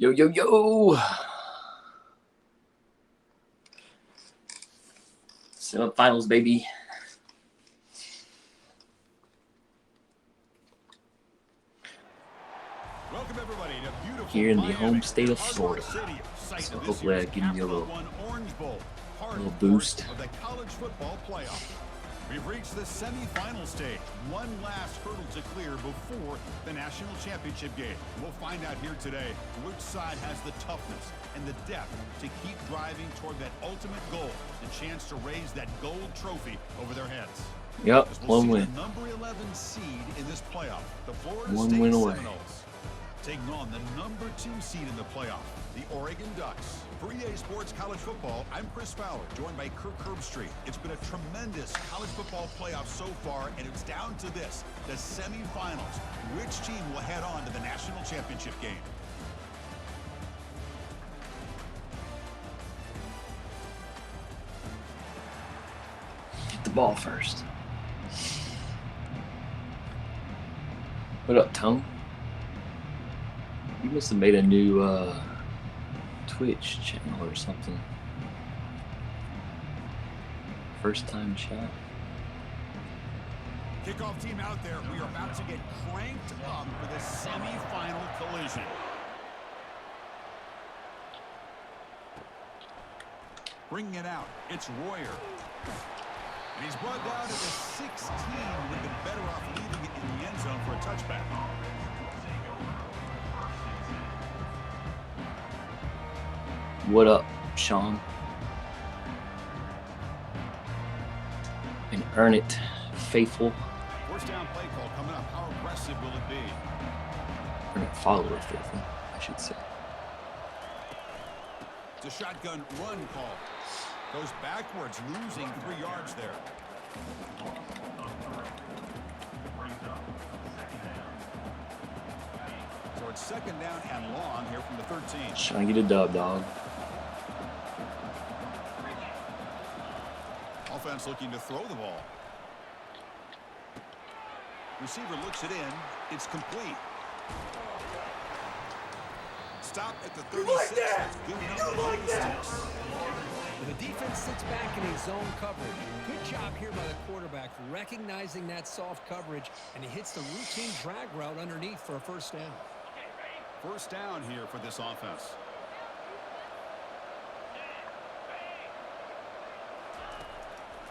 Yo, yo, yo. Semifinals, baby. Welcome everybody to beautiful Here in the Miami, home state of Hard Rock Florida. City, site So of this hopefully I year's give you a Capital little, One Orange Bowl, part little of course, boost. of the college football playoff. We've reached the semifinal stage. One last hurdle to clear before the national championship game. We'll find out here today which side has the toughness and the depth to keep driving toward that ultimate goal, the chance to raise that gold trophy over their heads. Yep, We'll one see win. the number 11 seed in this playoff, the Florida One State win away. Seminoles, taking on the number 2 seed in the playoff, the Oregon Ducks. For EA Sports College Football, I'm Chris Fowler, joined by Kirk Herbstreit. It's been a tremendous college football playoff so far, and it's down to this, the semifinals. Which team will head on to the national championship game? Get the ball first. What up, Tone? You must have made a new Twitch channel or something. First time chat. Kickoff team out there. We are about to get cranked up for this semifinal collision. Bringing it out, it's Royer. And he's brought down to the 16. Would have been better off leaving it in the end zone for a touchback. What up, Sean? And earn it, faithful. First down play call coming up. How aggressive will it be? Earn it, follower, faithful, I should say. It's a shotgun run call. Goes backwards, losing 3 yards there. So it's second down and long here from the 13. Trying to get a dub, dog. Offense looking to throw the ball. Receiver looks it in. It's complete. Stop at the 36. Like that? Good enough You for like the that? sticks. The defense sits back in his zone coverage. Good job here by the quarterback recognizing that soft coverage, and he hits the routine drag route underneath for a first down. First down here for this offense.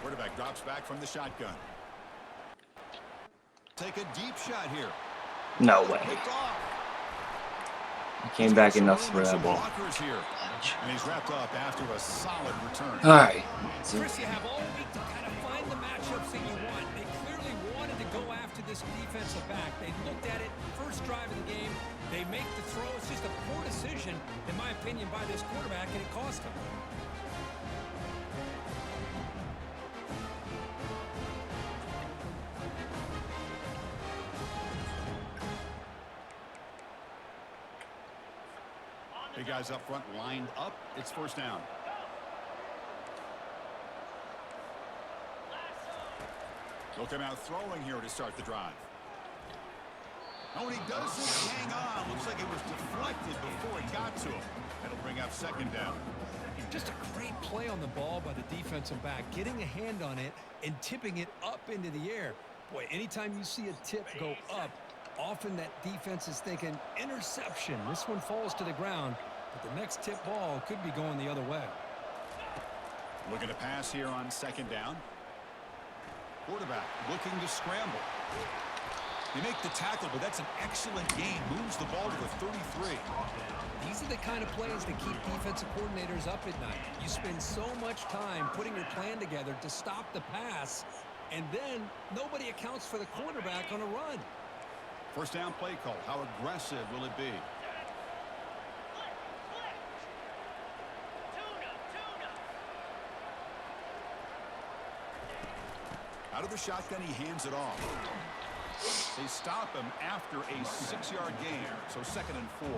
Quarterback drops back from the shotgun. Take a deep shot here. No way. Picked off. I came back enough for that ball. Here. And he's wrapped up after a solid return. All right. So, Chris, you have all week to kind of find the matchups that you want. They clearly wanted to go after this defensive back. They looked at it, first drive of the game. They make the throw. It's just a poor decision, in my opinion, by this quarterback, and it cost him. Big guys up front lined up. It's first down. They'll come out throwing here to start the drive. Oh, and he doesn't hang on. Looks like it was deflected before it got to him. That'll bring up second down. Just a great play on the ball by the defensive back, getting a hand on it and tipping it up into the air. Boy, anytime you see a tip go up, often that defense is thinking interception. This one falls to the ground, but the next tip ball could be going the other way. Looking to pass here on second down. Quarterback looking to scramble. They make the tackle, but that's an excellent game. Moves the ball to the 33. These are the kind of plays that keep defensive coordinators up at night. You spend so much time putting your plan together to stop the pass, and then nobody accounts for the quarterback on a run. First down play call. How aggressive will it be? Out of the shotgun, he hands it off. They stop him after a 6-yard gain, so second and 4.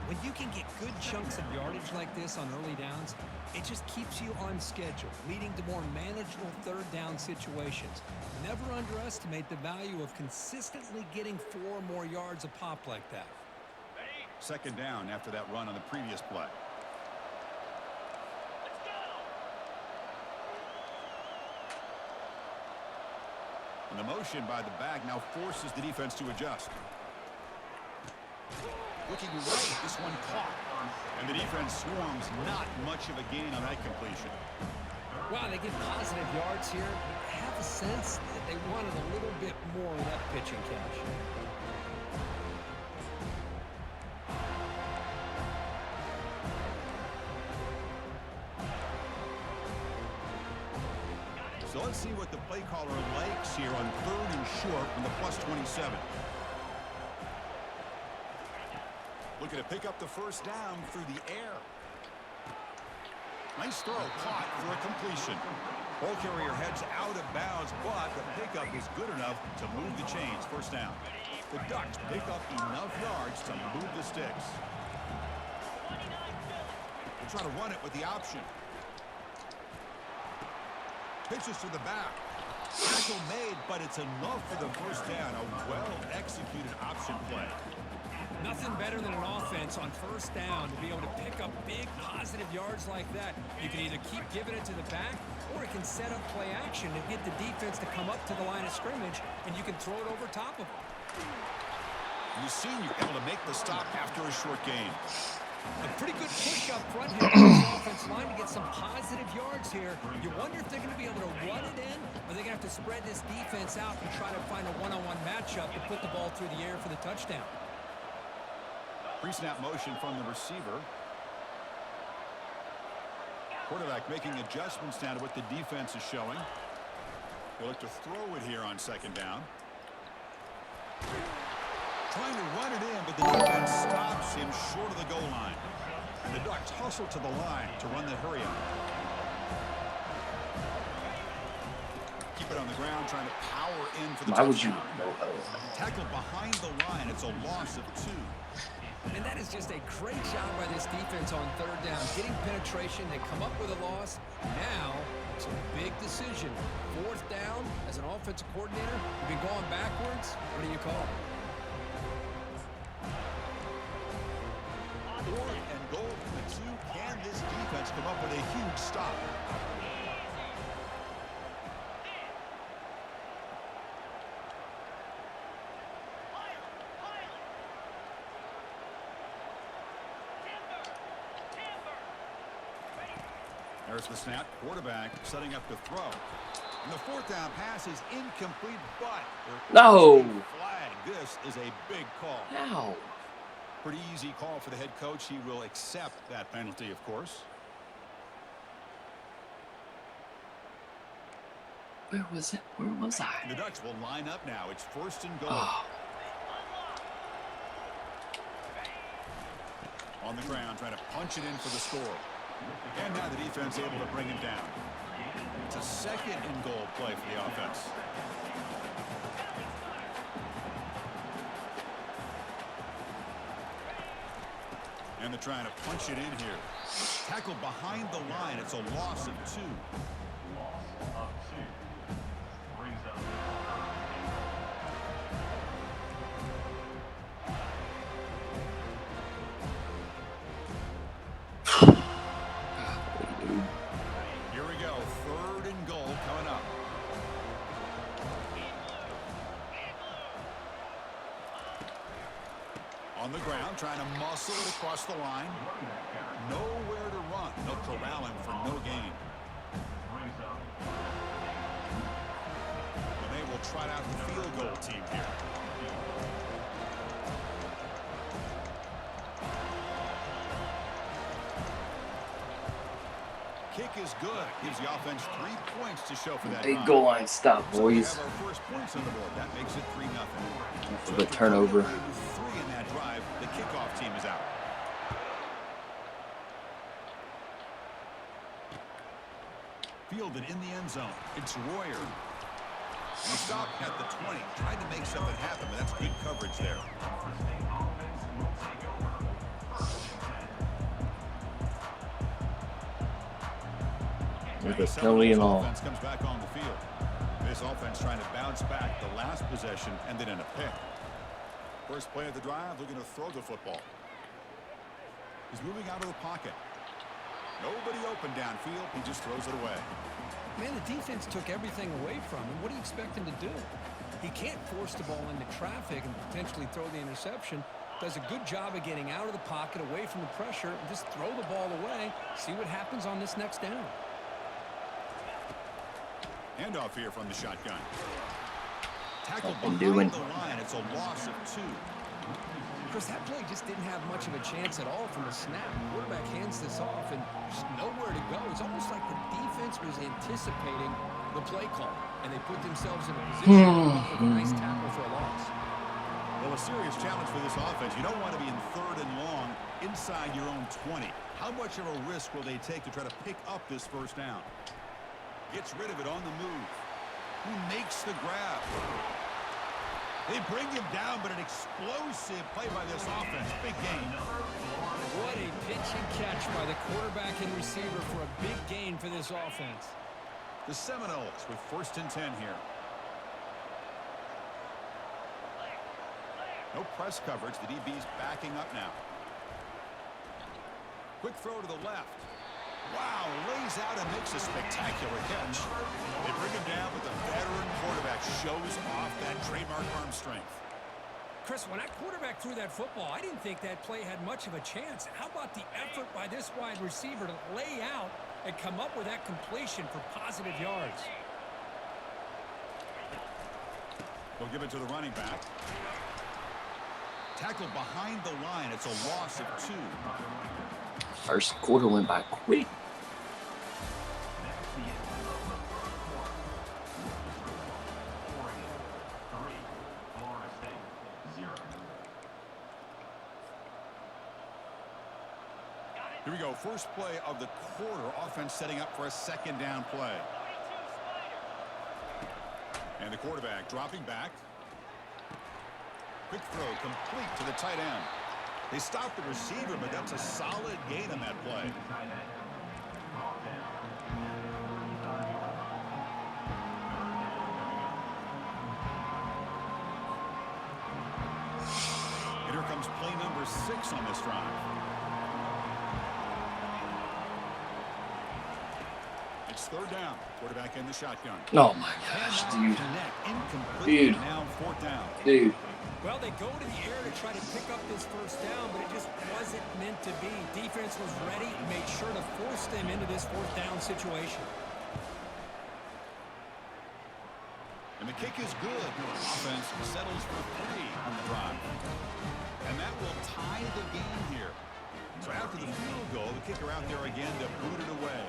When you can get good chunks of yardage like this on early downs, it just keeps you on schedule, leading to more manageable third down situations. Never underestimate the value of consistently getting 4 or more yards a pop like that. Second down after that run on the previous play. And the motion by the back now forces the defense to adjust. Looking right, this one caught. And the defense swarms, not much of a gain on that completion. Wow, they get positive yards here, but I have a sense that they wanted a little bit more of that pitching catch. So let's see what the play caller likes here on 3rd and short from the +27. Looking to pick up the first down through the air. Nice throw, caught for a completion. Ball carrier heads out of bounds, but the pickup is good enough to move the chains. First down. The Ducks pick up enough yards to move the sticks. We'll try to run it with the option. Pitches to the back. Tackle made, but it's enough for the first down. A well-executed option play. Nothing better than an offense on first down to be able to pick up big positive yards like that. You can either keep giving it to the back, or it can set up play action to get the defense to come up to the line of scrimmage, and you can throw it over top of them. You've seen you're able to make the stop after a short gain. A pretty good push up front here on the offensive line to get some positive yards here. You wonder if they're going to be able to run it in, or they're going to have to spread this defense out and try to find a one-on-one matchup to put the ball through the air for the touchdown. Pre-snap motion from the receiver. Quarterback making adjustments down to what the defense is showing. He'll look to throw it here on second down. Trying to run it in, but the defense stops him short of the goal line. And the Ducks hustle to the line to run the hurry up. Keep it on the ground, trying to power in for the touchdown. Tackle behind the line. It's a loss of 2. And that is just a great job by this defense on third down. Getting penetration, they come up with a loss. Now, it's a big decision. Fourth down, as an offensive coordinator, you've been going backwards. What do you call it? 4th and goal from the 2. Can this defense come up with a huge stop? There's the snap. Quarterback setting up to throw. And the 4th down pass is incomplete, but no flag. This is a big call. Ow. Pretty easy call for the head coach. He will accept that penalty, of course. Where was it? Where was I? The Ducks will line up now. It's 1st and goal. Oh. On the ground, trying to punch it in for the score. And now the defense able to bring him down. It's a 2nd and goal play for the offense. And they're trying to punch it in here. Tackle behind the line. It's a loss of 2. Here we go. 3rd and goal coming up. On the ground, trying to muscle it across the line. Nowhere to run. No corral him for no gain. And they will trot out the field goal team here. Kick is good. Gives the offense 3 points to show for that. Big goal line stop, boys. So we have our first points on the board. That makes it 3-0. For the turnover. 3 in that drive. The kickoff team is out. Fielded in the end zone. It's Royer. He stopped at the 20. Tried to make something happen, but that's good coverage there. With a penalty and all. Comes back on the field. This offense trying to bounce back the last possession, ended in a pick. First play of the drive, looking to throw the football. He's moving out of the pocket. Nobody open downfield. He just throws it away. Man, the defense took everything away from him. What do you expect him to do? He can't force the ball into traffic and potentially throw the interception. Does a good job of getting out of the pocket, away from the pressure, and just throw the ball away. See what happens on this next down. Handoff here from the shotgun. Tackle Nothing behind doing. the line. It's a loss of 2. Chris, that play just didn't have much of a chance at all from the snap. The quarterback hands this off, and there's nowhere to go. It's almost like the defense was anticipating the play call, and they put themselves in a position to come up with a nice tackle for a loss. Well, a serious challenge for this offense. You don't want to be in 3rd and long inside your own 20. How much of a risk will they take to try to pick up this first down? Gets rid of it on the move. Who makes the grab? They bring him down, but an explosive play by this offense. Big gain. What a pitch and catch by the quarterback and receiver for a big gain for this offense. The Seminoles with 1st and 10 here. No press coverage. The DB's backing up now. Quick throw to the left. Wow, lays out and makes a spectacular catch. They bring him down, but the veteran quarterback shows off that trademark arm strength. Chris, when that quarterback threw that football, I didn't think that play had much of a chance. How about the effort by this wide receiver to lay out and come up with that completion for positive yards? They'll give it to the running back. Tackle behind the line. It's a loss of 2. First quarter went by quick. Here we go. First play of the quarter. Offense setting up for a 2nd down play. And the quarterback dropping back. Quick throw complete to the tight end. They stopped the receiver, but that's a solid gain on that play. And here comes play number 6 on this drive. It's 3rd down. Quarterback in the shotgun. Oh my gosh, dude. Dude. Now 4th down. Dude. Well, they go to the air to try to pick up this first down, but it just wasn't meant to be. Defense was ready and made sure to force them into this 4th down situation. And the kick is good. Offense settles for 3 on the drive. And that will tie the game here. So after the field goal, the kicker out there again to boot it away.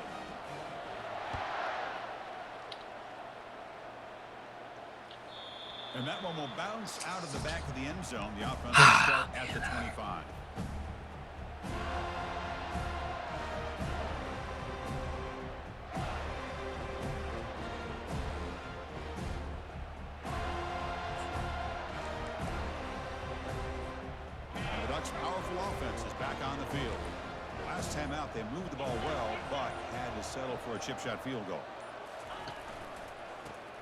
And that one will bounce out of the back of the end zone. The offense will start at the 25. And the Ducks' powerful offense is back on the field. Last time out, they moved the ball well, but had to settle for a chip shot field goal.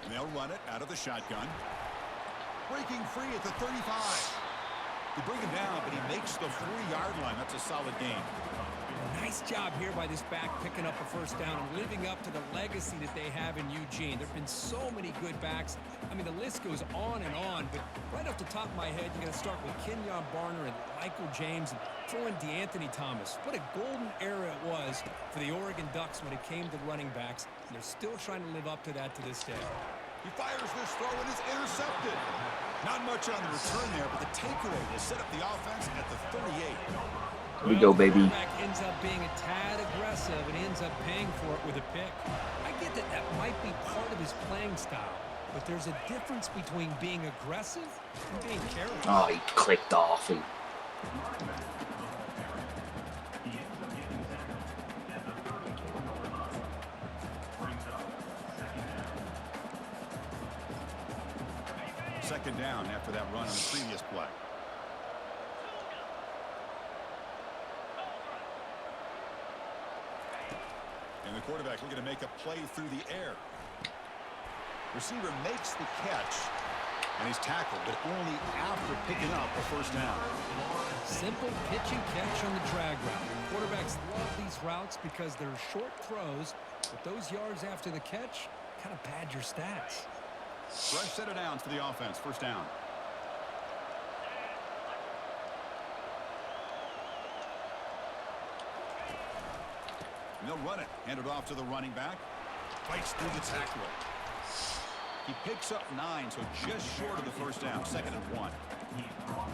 And they'll run it out of the shotgun. Breaking free at the 35. They bring him down, but he makes the 3-yard line. That's a solid gain. Nice job here by this back picking up a first down and living up to the legacy that they have in Eugene. There have been so many good backs. I mean, the list goes on and on, but right off the top of my head, you got to start with Kenyon Barner and Michael James and throw in DeAnthony Thomas. What a golden era it was for the Oregon Ducks when it came to running backs, and they're still trying to live up to that to this day. He fires this throw and is intercepted. Not much on the return there, but the takeaway will set up the offense at the 38. Here we go, baby. The quarterback ends up being a tad aggressive and ends up paying for it with a pick. I get that that might be part of his playing style, but there's a difference between being aggressive and being careless. Oh, he clicked off and. Second down after that run on the previous play. And the quarterback looking to make a play through the air. Receiver makes the catch. And he's tackled, but only after picking up a first down. Simple pitch and catch on the drag route. Quarterbacks love these routes because they're short throws, but those yards after the catch kind of pad your stats. Fresh set of downs for the offense. First down. And they'll run it. Hand it off to the running back. Fights through the tackle. He picks up 9, so just short of the first down. 2nd and 1.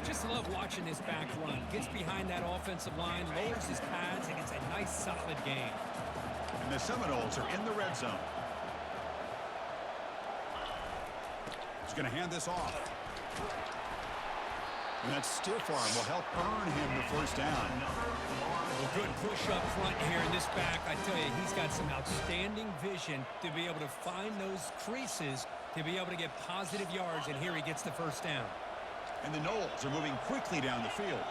Just love watching this back run. Gets behind that offensive line, lowers his pads, and it's a nice, solid game. And the Seminoles are in the red zone. He's going to hand this off. And that stiff arm will help earn him the first down. A good push up front here in this back. I tell you, he's got some outstanding vision to be able to find those creases, to be able to get positive yards, and here he gets the first down. And the Noles are moving quickly down the field.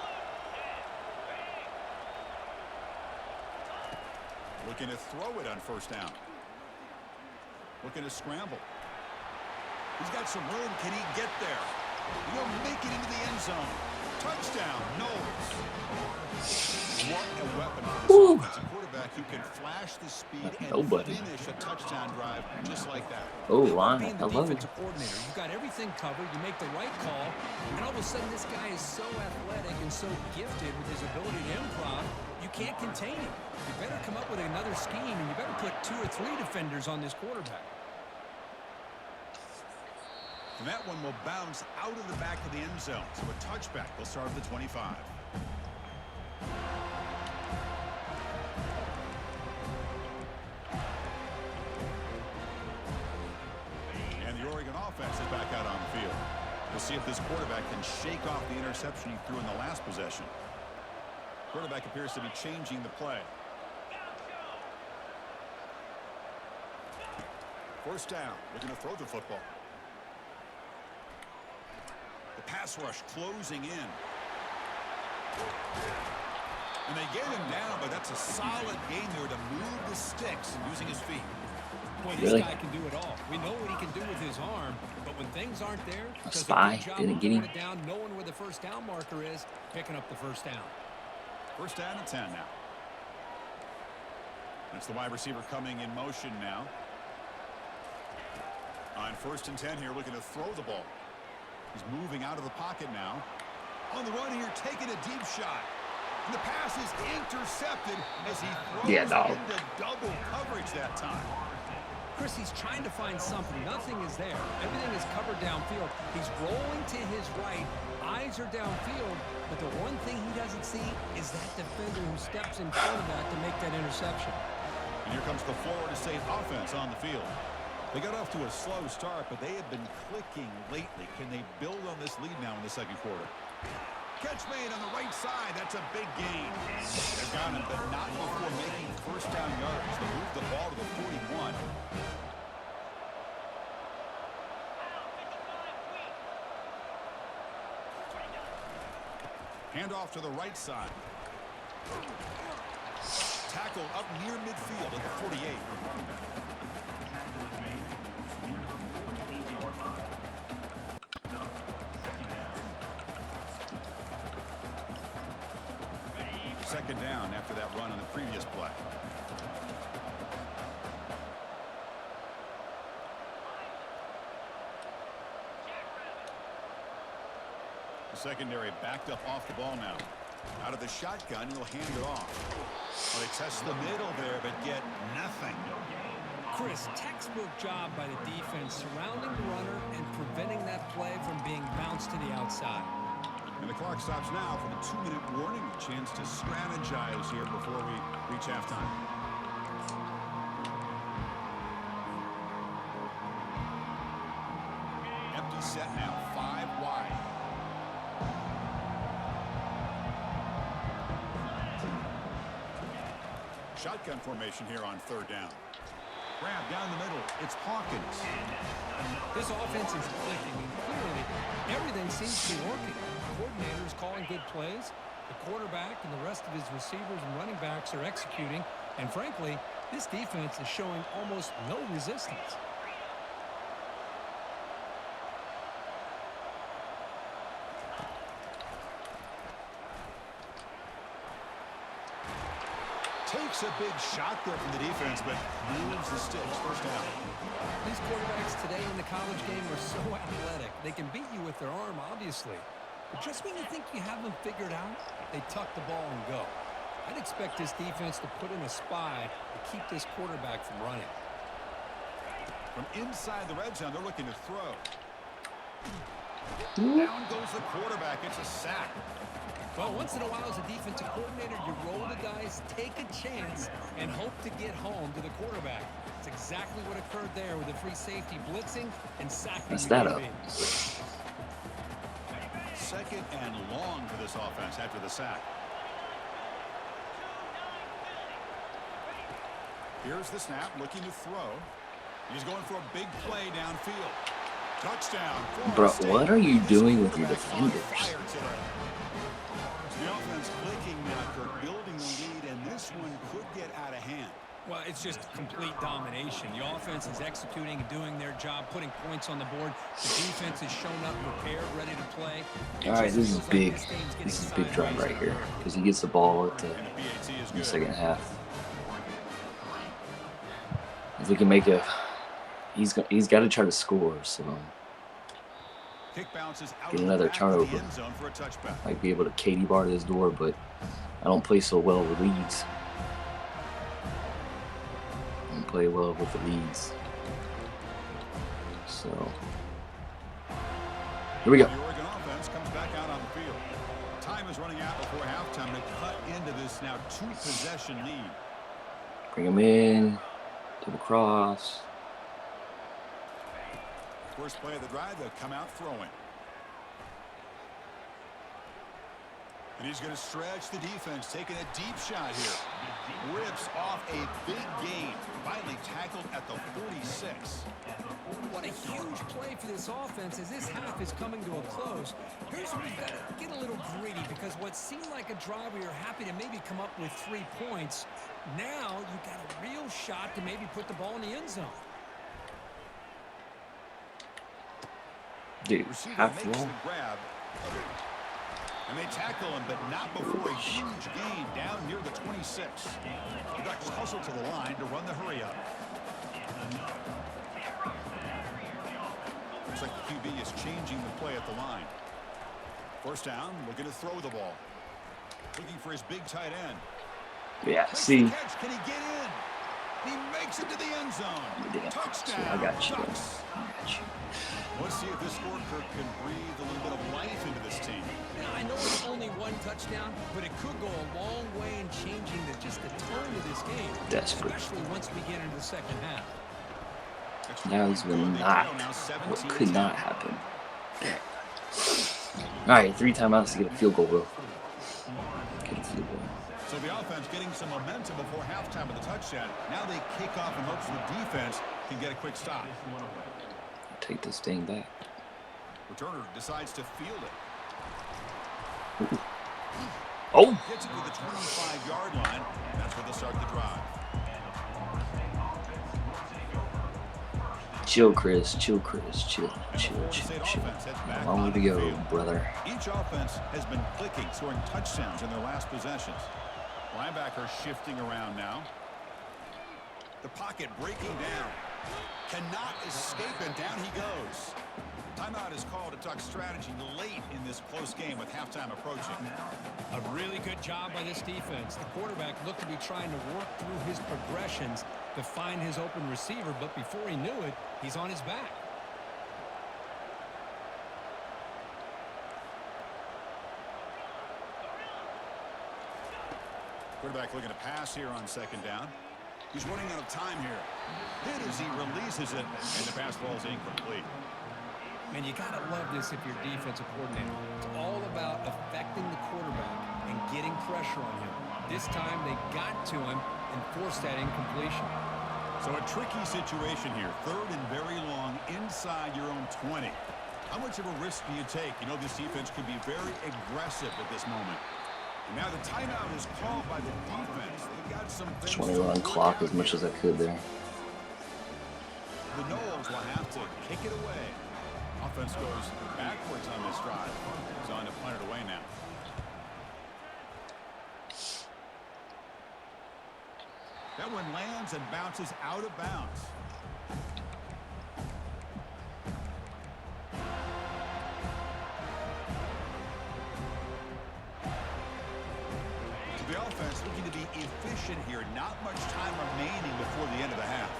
Looking to throw it on first down. Looking to scramble. He's got some room. Can he get there? He'll make it into the end zone. Touchdown, Noles. What a weapon for this offense. A quarterback who can flash the speed and finish a touchdown drive just like that. Oh, line. Being I the love it. defensive coordinator, you've got everything covered. You make the right call, and all of a sudden this guy is so athletic and so gifted with his ability to improv, you can't contain him. You better come up with another scheme, and you better put 2 or 3 defenders on this quarterback. And that one will bounce out of the back of the end zone. So a touchback will start at the 25. And the Oregon offense is back out on the field. We'll see if this quarterback can shake off the interception he threw in the last possession. Quarterback appears to be changing the play. First down. Looking to throw the football. The pass rush closing in. And they get him down, but that's a solid game there to move the sticks and using his feet. Boy, this guy can do it all. We know what he can do with his arm, but when things aren't there, A spy didn't get him. it down, knowing where the first down marker is, picking up the first down. First down and 10 now. That's the wide receiver coming in motion now. On 1st and 10 here, looking to throw the ball. He's moving out of the pocket now. On the run here, taking a deep shot. And the pass is intercepted as he throws into double coverage that time. Chris, he's trying to find something. Nothing is there. Everything is covered downfield. He's rolling to his right. Eyes are downfield. But the one thing he doesn't see is that defender who steps in front of that to make that interception. And here comes the Florida State offense on the field. They got off to a slow start, but they have been clicking lately. Can they build on this lead now in the second quarter? Catch made on the right side. That's a big gain. They've got him, but not before making first down yards. They move the ball to the 41. Hand off to the right side. Tackle up near midfield at the 48. Second down after that run on the previous play. The secondary backed up off the ball now. Out of the shotgun, he'll hand it off. Well, they test the middle there, but get nothing. Chris, textbook job by the defense surrounding the runner and preventing that play from being bounced to the outside. And the clock stops now for the 2-minute warning. A chance to strategize here before we reach halftime. Empty set now, 5 wide. Shotgun formation here on 3rd down. Grab down the middle. It's Hawkins. This offense is clicking, and clearly everything seems to be working. The coordinator is calling good plays. The quarterback and the rest of his receivers and running backs are executing. And frankly, this defense is showing almost no resistance. Takes a big shot there from the defense, but moves the sticks. First down. These quarterbacks today in the college game are so athletic. They can beat you with their arm, obviously. But just when you think you have them figured out, they tuck the ball and go. I'd expect this defense to put in a spy to keep this quarterback from running. From inside the red zone, they're looking to throw. Down goes the quarterback. It's a sack. Well, once in a while as a defensive coordinator, you roll the dice, take a chance, and hope to get home to the quarterback. It's exactly what occurred there with the free safety blitzing and sacking. Messed that up. Second and long for this offense after the sack. Here's the snap, looking to throw. He's going for a big play downfield. Touchdown. Bro, what are you doing with your defenders? The offense clicking now, Kirk, building the lead, and this one could get out of hand. Well, it's just complete domination. The offense is executing and doing their job, putting points on the board. The defense has shown up prepared, ready to play. All right, this is big. This is a big drive right here because he gets the ball at in the second half. If we can make a, he's got to try to score. So get another turnover. Might be able to Katie bar this door, but I don't play so well with leads. I don't play well with the leads. So here we go. The Oregon offense comes back out on the field. Time is running out before halftime to cut into this now 2-possession lead. Bring him in. Double cross. First play of the drive, they'll come out throwing. And he's going to stretch the defense, taking a deep shot here. Rips off a big gain. Finally tackled at the 46. What a huge play for this offense as this half is coming to a close. Here's where we've got to get a little greedy because what seemed like a drive where you're happy to maybe come up with 3 points, now you've got a real shot to maybe put the ball in the end zone. Dude, half roll. And they tackle him, but not before a huge gain down near the 26. The Ducks hustle to the line to run the hurry up. Looks like the QB is changing the play at the line. First down, looking to throw the ball. Looking for his big tight end. Yeah, see. Can he get in? He makes it to the end zone. Touchdown. I got you. Ducks. Let's see if this score can breathe a little bit of life into this team. Now, I know it's only 1 touchdown, but it could go a long way in changing just the tone of this game. Desperate. Especially once we get into the second half. Now he's not. What could not happen. All right, 3 timeouts to get a field goal, bro. Get a field goal. So the offense getting some momentum before halftime with the touchdown. Now they kick off in hopes the defense can get a quick stop. Take this thing back. Returner decides to field it. Ooh. Oh! Gets it to the 25-yard line. That's where they'll start the drive. Chill, Chris. Chill, Chris. Chill. How long to go, brother? Each offense has been clicking, scoring touchdowns in their last possessions. Linebacker shifting around now. The pocket breaking down. Cannot escape, and down he goes. Timeout is called to Duck strategy late in this close game with halftime approaching. A really good job by this defense. The quarterback looked to be trying to work through his progressions to find his open receiver, but before he knew it, he's on his back. Quarterback looking to pass here on second down. He's running out of time here. Hit as he releases it, and the pass ball is incomplete. Man, you got to love this if you're defensive coordinator. It's all about affecting the quarterback and getting pressure on him. This time they got to him and forced that incompletion. So a tricky situation here. 3rd and very long inside your own 20. How much of a risk do you take? You know this defense could be very aggressive at this moment. And now the timeout is called by the defense. They've got some things. Just want to run clock as much as I could there. The Noles will have to kick it away. Offense goes backwards on this drive. He's on to punt it away now. That one lands and bounces out of bounds. The offense looking to be efficient here. Not much time remaining before the end of the half.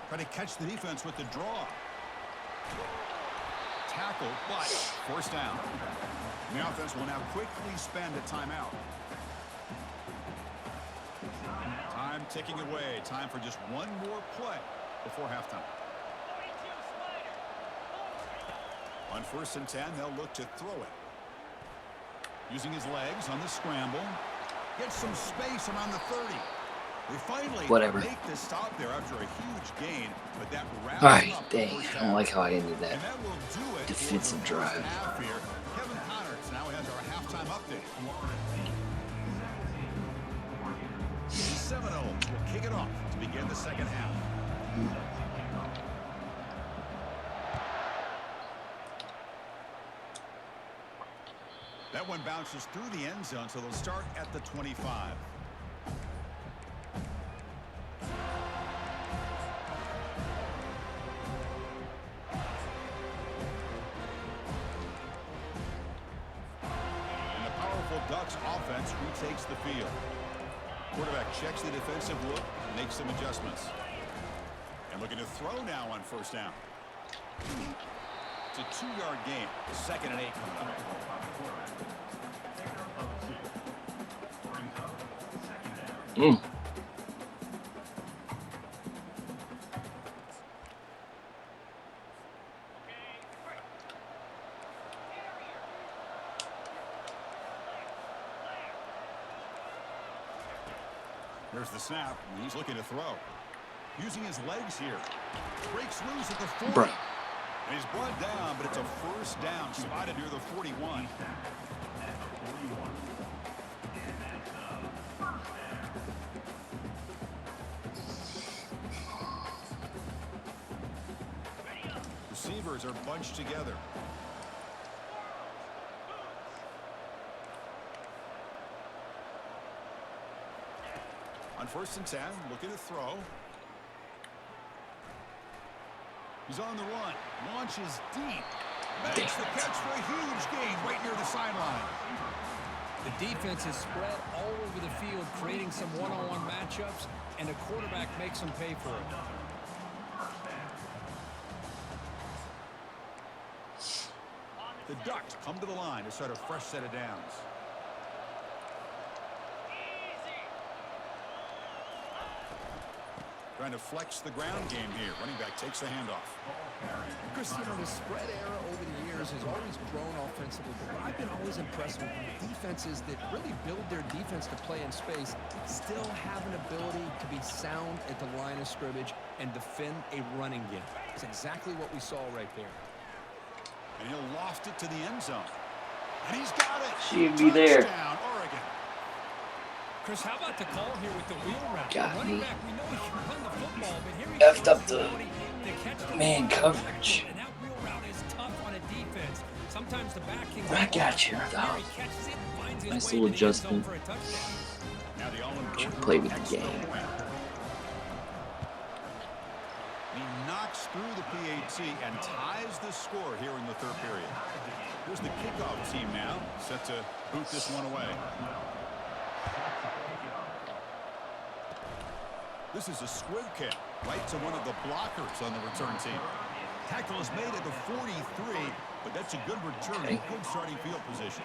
Trying to catch the defense with the draw. Tackle, but forced down. And the offense will now quickly spend a timeout. Time ticking away. Time for just one more play before halftime. On 1st and 10, they'll look to throw it. Using his legs on the scramble. Gets some space around the 30. They finally make the stop there after a huge gain, but that wraps up the dang. first I don't like how I ended that and that will do it defensive for the drive. first half here. Kevin Connors now has our halftime update. The Seminoles will kick it off to begin the second half. That one bounces through the end zone, so they'll start at the 25. And the powerful Ducks offense retakes the field. Quarterback checks the defensive look, makes some adjustments. And looking to throw now on 1st down. It's a 2-yard gain. 2nd and 8 coming up. There's the snap. He's looking to throw. Using his legs here. Breaks loose at the 40. And he's brought down, but it's a 1st down, spotted near the 41. Receivers are bunched together. On 1st and 10, looking to throw. He's on the run. Launches deep. Makes the catch for a huge gain right near the sideline. The defense is spread all over the field, creating some one-on-one matchups, and the quarterback makes them pay for it. The Ducks come to the line to start a fresh set of downs. Trying to flex the ground game here. Running back takes the handoff. Chris, you know, the spread era over the years has always grown offensively, but what I've been always impressed with defenses that really build their defense to play in space still have an ability to be sound at the line of scrimmage and defend a running game. It's exactly what we saw right there. And he'll loft it to the end zone. And he's got it. She'd be there. Touchdown, Oregon. Chris, how about the call here with the wheel route? Got Running me. back, we know he can run the football, but here he Effed goes up the to catch the man ball. coverage. And that wheel route is tough on a defense. Sometimes the back can I got you, Here though. he catches it, finds his Nice way little to the end zone adjustment. for a touchdown. Now the all-important Should play with the extra game. point. He knocks through the PAT and ties the score here in the 3rd period. Here's the kickoff team now, set to boot this one away. This is a squib kick right to one of the blockers on the return team. Tackle is made at the 43, but that's a good return and good starting field position.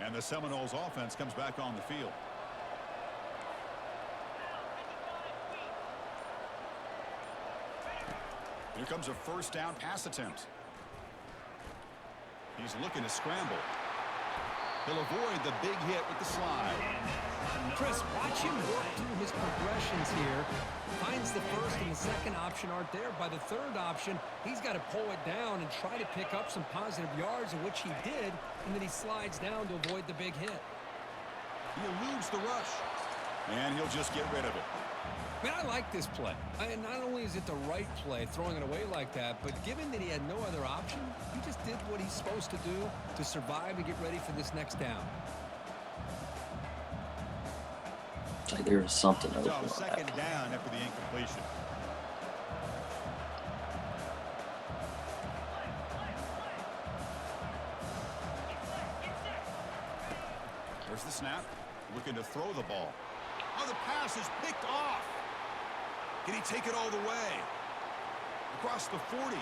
And the Seminoles offense comes back on the field. Here comes a 1st down pass attempt. He's looking to scramble. He'll avoid the big hit with the slide. Chris, watch him work through his progressions here. Finds the 1st and the 2nd option aren't there. By the 3rd option, he's got to pull it down and try to pick up some positive yards, in which he did, and then he slides down to avoid the big hit. He eludes the rush. And he'll just get rid of it. Man, I like this play. And not only is it the right play, throwing it away like that, but given that he had no other option, he just did what he's supposed to do to survive and get ready for this next down. It's like there was something over So second down after the incompletion. There's the snap. Looking to throw the ball. Oh, the pass is picked off. Can he take it all the way? Across the 40.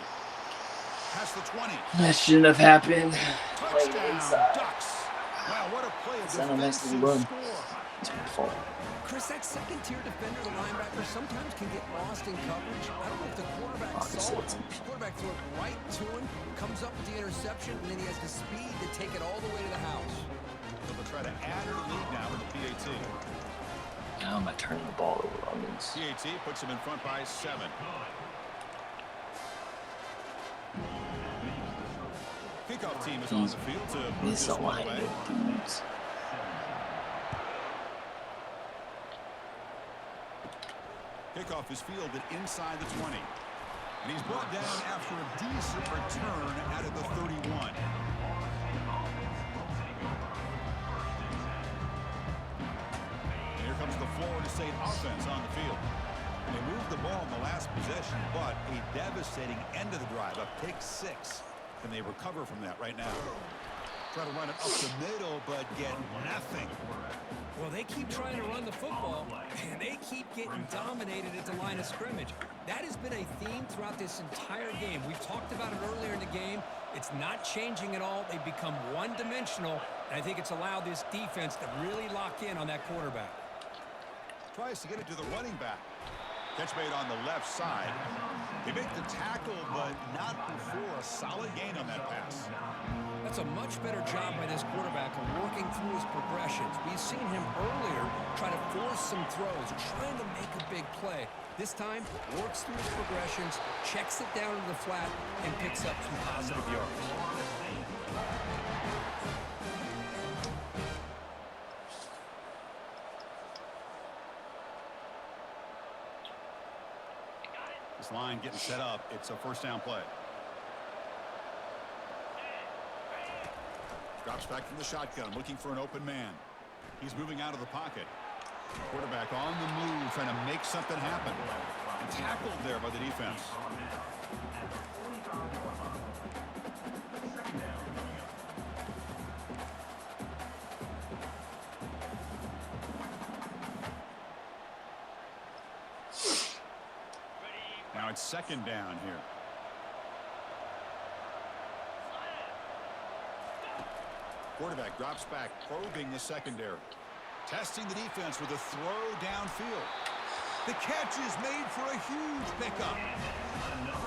Past the 20. That shouldn't have happened. Touchdown, Ducks. Wow, what a play. A defensive score. It's my fault. Chris, that second-tier defender, the linebacker, sometimes can get lost in coverage. I don't know if the quarterback saw it. The quarterback threw it right to him, comes up with the interception, and then he has the speed to take it all the way to the house. So they'll try to add her lead now with the PAT. Now am I turning the ball over on this? PAT puts him in front by 7. Kickoff team is on the field to move this one away. Dudes. Kickoff is fielded inside the 20. And he's brought down after a decent return out of the 31. And here comes the Florida State offense on the field. And they moved the ball in the last possession, but a devastating end of the drive, a pick 6. Can they recover from that right now? Try to run it up the middle, but get nothing. Well, they keep trying to run the football, and they keep getting dominated at the line of scrimmage. That has been a theme throughout this entire game. We've talked about it earlier in the game. It's not changing at all. They've become one-dimensional, and I think it's allowed this defense to really lock in on that quarterback. Tries to get it to the running back. Catch made on the left side. They make the tackle, but not before a solid gain on that pass. That's a much better job by this quarterback of working through his progressions. We've seen him earlier try to force some throws, trying to make a big play. This time, works through his progressions, checks it down to the flat, and picks up some positive yards. This line getting set up. It's a first down play. Drops back from the shotgun, looking for an open man. He's moving out of the pocket. Quarterback on the move, trying to make something happen. And tackled there by the defense. Now it's second down here. Quarterback drops back, probing the secondary. Testing the defense with a throw downfield. The catch is made for a huge pickup.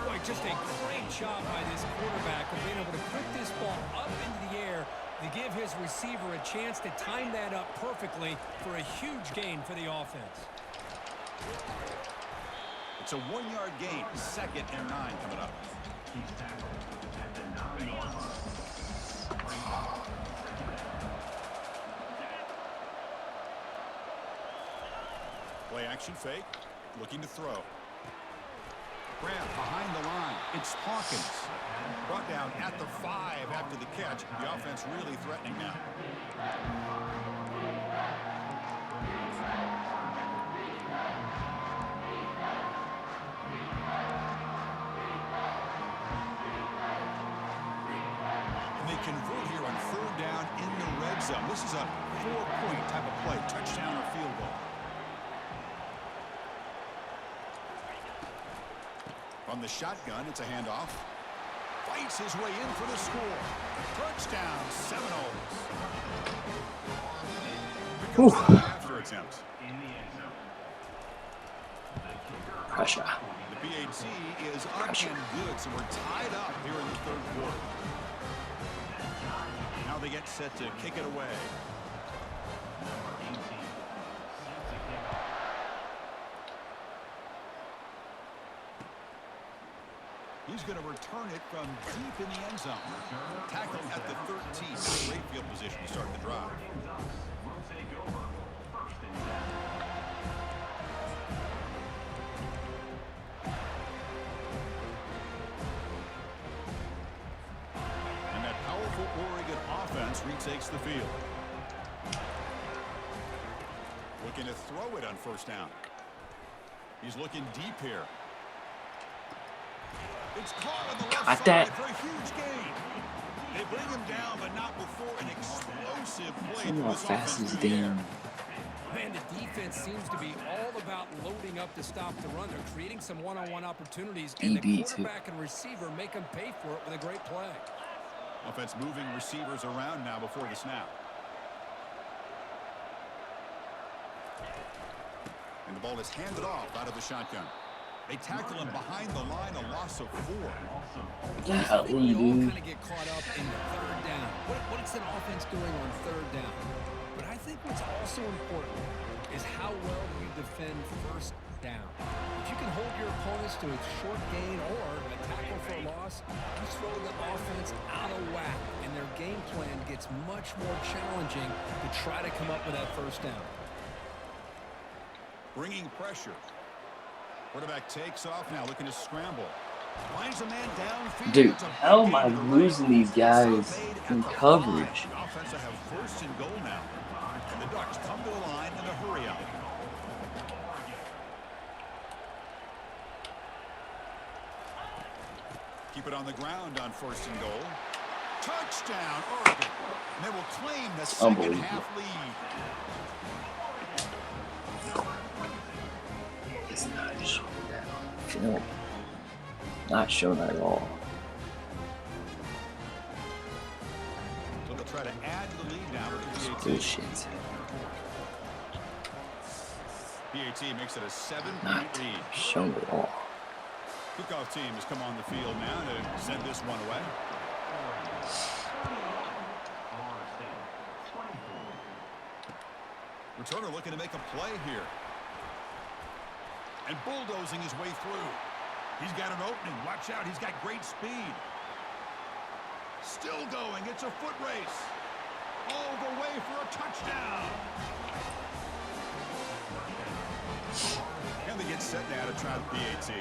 Boy, just a great job by this quarterback of being able to put this ball up into the air to give his receiver a chance to time that up perfectly for a huge gain for the offense. It's a 1-yard gain, 2nd and 9 coming up. Play action fake, looking to throw. Grab behind the line. It's Hawkins. Brought down at the 5 after the catch. The offense really threatening now. And they convert here on 3rd down in the red zone. This is a 4-point type of play, touchdown or field goal. On the shotgun, it's a handoff. Fights his way in for the score. Touchdown, Seminoles. After attempt. Pressure. The PAT is up and good, so we're tied up here in the 3rd quarter. Now they get set to kick it away. He's going to return it from deep in the end zone. Tackled at the 13. Great field position to start the drive. retakes the field. Looking to throw it on first down. He's looking deep here. It's caught on the left side for a huge gain. They bring him down, but not before an explosive play. See how fast he's damn. Man, the defense seems to be all about loading up to stop the run. They're creating some one-on-one opportunities, and the quarterback and receiver make them pay for it with a great play. Offense moving receivers around now before the snap. And the ball is handed off out of the shotgun. They tackle him behind the line, a loss of 4. Yeah, we all kind of get caught up in third down. What's an offense doing on third down? But I think what's also important is how well you defend first down. If you can hold your opponents to a short gain or a tackle for a loss, you throw the offense out of whack, and their game plan gets much more challenging to try to come up with that first down. Bringing pressure. Quarterback takes off now, looking to scramble. Finds a man downfield. Dude, how am I losing these guys in coverage? The offense will have first and goal now. And the Ducks come to the line in a hurry up. Keep it on the ground on first and goal. Touchdown, Oregon. And they will claim the second half lead. It's not showing that on film. Not showing that at all. So they'll try to add to the lead now with the PAT. Bullshit. PAT makes it a 7-point Not lead. showing it all. Kickoff team has come on the field now to send this one away. Returner looking to make a play here. And bulldozing his way through. He's got an opening. Watch out. He's got great speed. Still going. It's a foot race. All the way for a touchdown. And they get set now to try the PAT.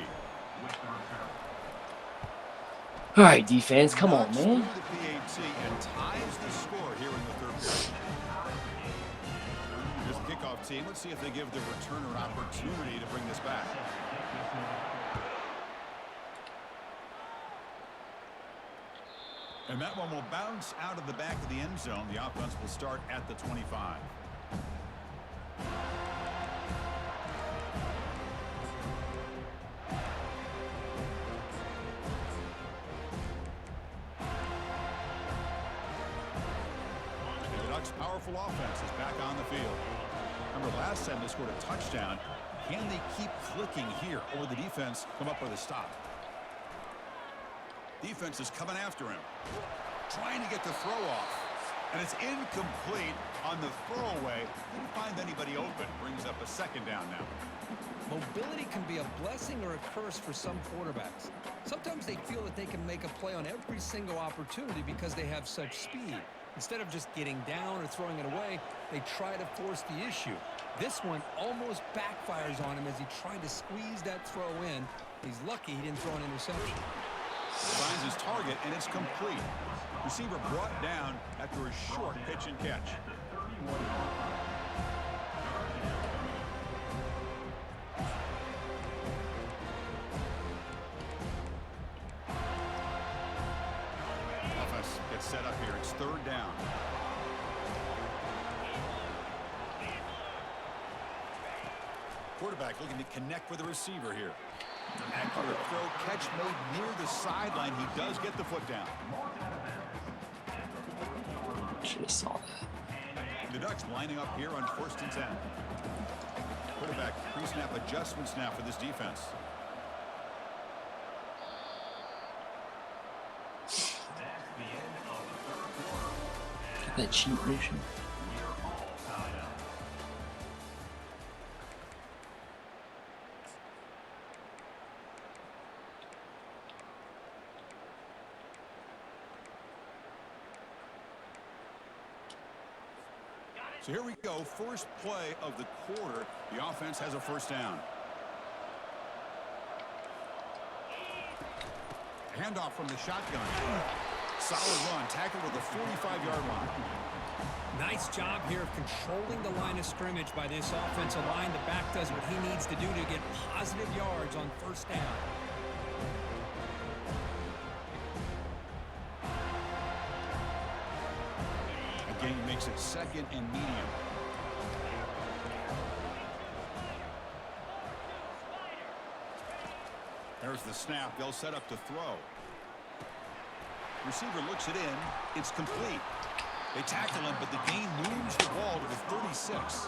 All right, defense, come on, man. The PAT and ties the score here in the third period. Here's the kickoff team. Let's see if they give the returner opportunity to bring this back. And that one will bounce out of the back of the end zone. The offense will start at the 25. Powerful offense is back on the field. Remember last time they scored a touchdown. Can they keep clicking here, or the defense come up with a stop? Defense is coming after him, trying to get the throw off, and it's incomplete on the throwaway. Didn't find anybody open. Brings up a second down now. Mobility can be a blessing or a curse for some quarterbacks. Sometimes they feel that they can make a play on every single opportunity because they have such speed. Instead of just getting down or throwing it away, they try to force the issue. This one almost backfires on him as he tried to squeeze that throw in. He's lucky he didn't throw an interception. Finds his target, and it's complete. Receiver brought down after a short pitch and catch. Gets set up here. It's third down. Quarterback looking to connect with the receiver here. Accurate throw, catch made near the sideline. He does get the foot down. Should have saw that. The Ducks lining up here on 1st and 10. Quarterback pre-snap adjustments now for this defense. That cheat motion. So here we go. First play of the quarter. The offense has a first down. Handoff from the shotgun. Solid run, tackled at the 45-yard line. Nice job here of controlling the line of scrimmage by this offensive line. The back does what he needs to do to get positive yards on first down. Again, makes it 2nd and medium. There's the snap. They'll set up to throw. Receiver looks it in. It's complete. They tackle him, but the gain moves the ball to the 36.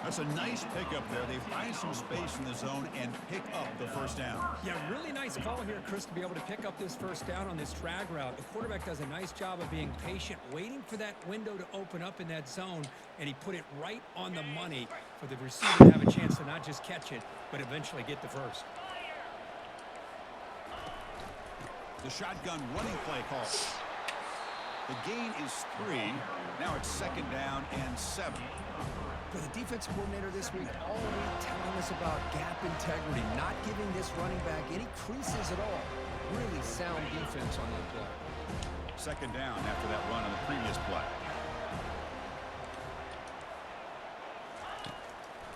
That's a nice pickup there. They find some space in the zone and pick up the first down. Yeah, really nice call here, Chris, to be able to pick up this first down on this drag route. The quarterback does a nice job of being patient, waiting for that window to open up in that zone, and he put it right on the money for the receiver to have a chance to not just catch it, but eventually get the first. The shotgun running play call. The gain is 3. Now it's 2nd down and 7. For the defensive coordinator this week, all week telling us about gap integrity, not giving this running back any creases at all. Really sound defense on that play. 2nd down after that run on the previous play.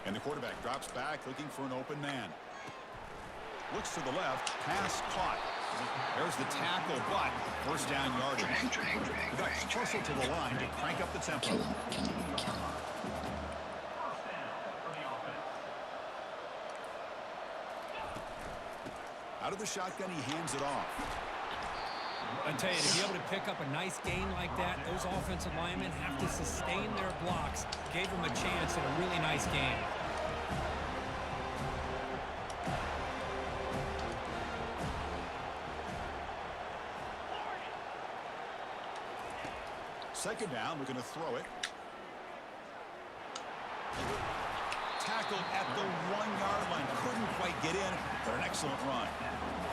And the quarterback drops back looking for an open man. Looks to the left, pass caught. There's the tackle, but first down yardage. The Ducks tussle to the line to crank up the tempo. Out of the shotgun, he hands it off. I tell you, to be able to pick up a nice gain like that, those offensive linemen have to sustain their blocks. Gave them a chance at a really nice game. Second down, we're going to throw it. Tackled at the 1-yard line. Couldn't quite get in, but an excellent run.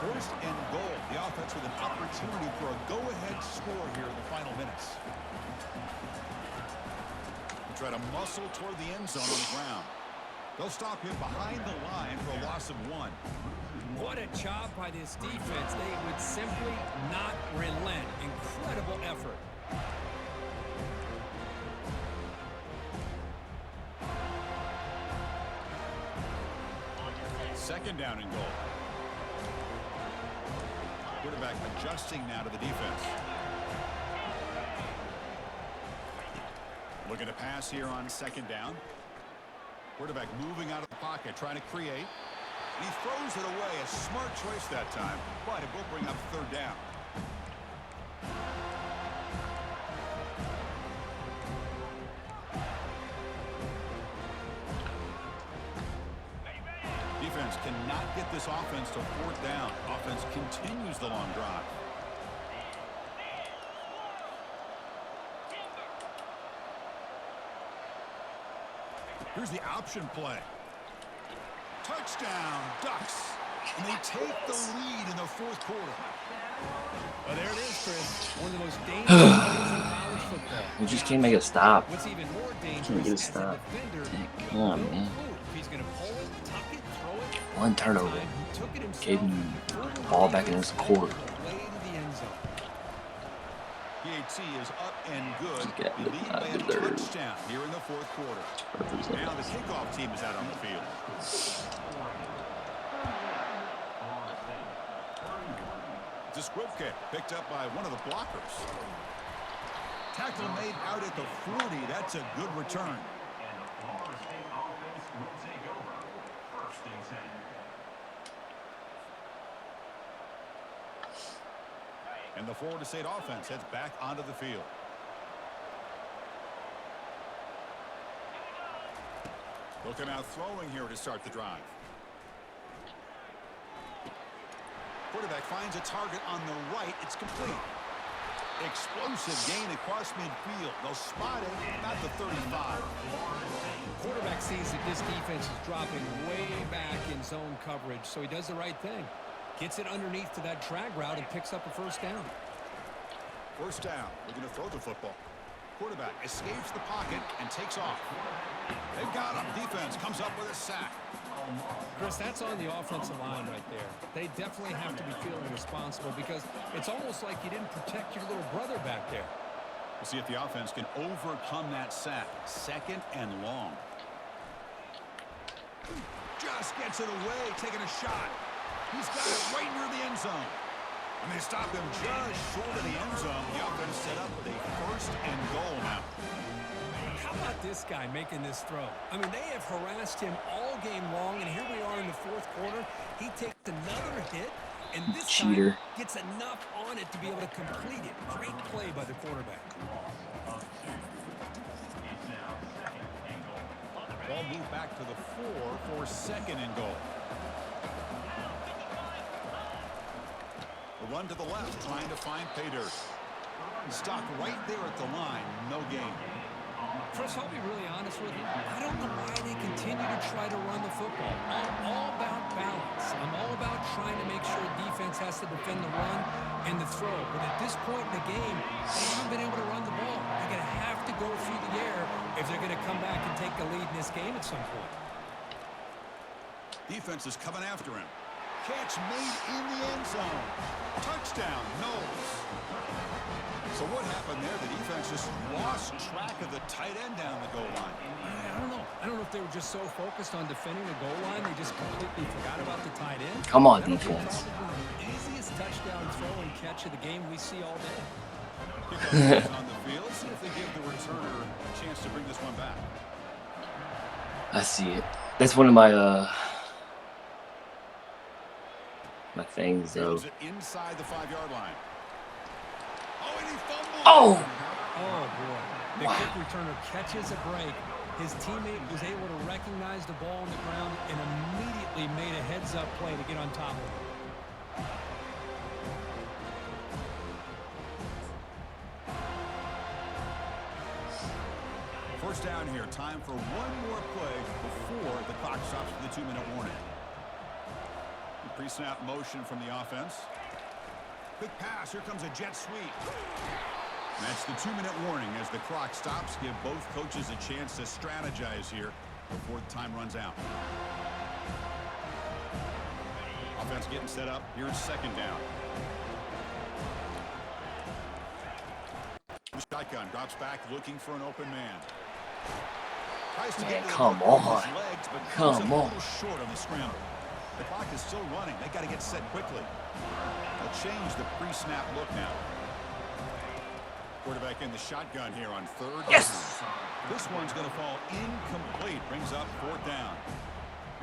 First and goal. The offense with an opportunity for a go-ahead score here in the final minutes. They try to muscle toward the end zone on the ground. They'll stop him behind the line for a loss of 1. What a job by this defense. They would simply not relent. Incredible effort. Second down and goal. Quarterback adjusting now to the defense. Looking to pass here on 2nd down. Quarterback moving out of the pocket, trying to create. And he throws it away. A smart choice that time, but it will bring up 3rd down. Defense cannot get this offense to 4th down. Offense continues the long drive. Here's the option play. Touchdown, Ducks. And they take the lead in the 4th quarter. Well, there it is, Chris. One of the most dangerous plays in college football. We just can't make it stop. What's even more Can't dangerous get it as a stopped. defender, Come on, no man. clue if he's going to pull it, tuck it, throw it. One turnover. He took it himself, Gave him threw it the ball back in his quarter. way to the end zone. PHC is up and good. This guy They did lead not by a deserve. touchdown here in the 4th quarter. Now the kickoff team is out on the field. It's a squib kick picked up by one of the blockers. Tackle made out at the 40. That's a good return. And the Florida State offense heads back onto the field. They'll come out throwing here to start the drive. Quarterback finds a target on the right. It's complete. Explosive gain across midfield. They'll spot it about the 35. Quarterback sees that this defense is dropping way back in zone coverage, so he does the right thing. Gets it underneath to that drag route and picks up a first down. First down. We're going to throw the football. Quarterback escapes the pocket and takes off. They've got him. Defense comes up with a sack. Chris, that's on the offensive line right there. They definitely have to be feeling responsible responsible because it's almost like you didn't protect your little brother back there. We'll see if the offense can overcome that sack. 2nd and long. Just gets it away, taking a shot. He's got it right near the end zone. And they stop him just short of the end zone. The offense set up with a 1st and goal now. How about this guy making this throw? I mean, they have harassed him all game long, and here we are in the 4th quarter. He takes another hit, and this Cheater. time gets enough on it to be able to complete it. Great play by the quarterback. Ball moved back to the 4 for 2nd and goal. A run to the left, trying to find pay dirt. Stopped right there at the line, no gain. Chris, I'll be really honest with you. I don't know why they continue to try to run the football. I'm all about balance. I'm all about trying to make sure defense has to defend the run and the throw. But at this point in the game, they haven't been able to run the ball. They're going to have to go through the air if they're going to come back and take the lead in this game at some point. Defense is coming after him. Catch made in the end zone. Touchdown, Knowles. So what happened there? The defense just lost track of the tight end down the goal line. I don't know. I don't know if they were just so focused on defending the goal line they just completely forgot about the tight end. Come on, That'll be defense. probably the easiest touchdown throw and catch of the game we see all day. Kickoff is on the field. See if they give the returner a chance to bring this one back. I see it. That's one of my my things though. Throws it inside the 5-yard line. Oh, and he fumbled. Oh! Oh, boy. The kick returner catches a break. His teammate was able to recognize the ball on the ground and immediately made a heads-up play to get on top of it. First down here. Time for one more play before the clock stops for the 2-minute warning. Pre-snap motion from the offense. Quick pass. Here comes a jet sweep. And that's the 2-minute warning as the clock stops. Give both coaches a chance to strategize here before the time runs out. Offense getting set up. Here's 2nd down. Shotgun drops back looking for an open man. Tries to get Come on. his legs, but Come comes a on. little short on the scramble. The clock is still running. They got to get set quickly. They'll change the pre-snap look now. Quarterback in the shotgun here on 3rd. Yes! This one's going to fall incomplete. Brings up 4th down.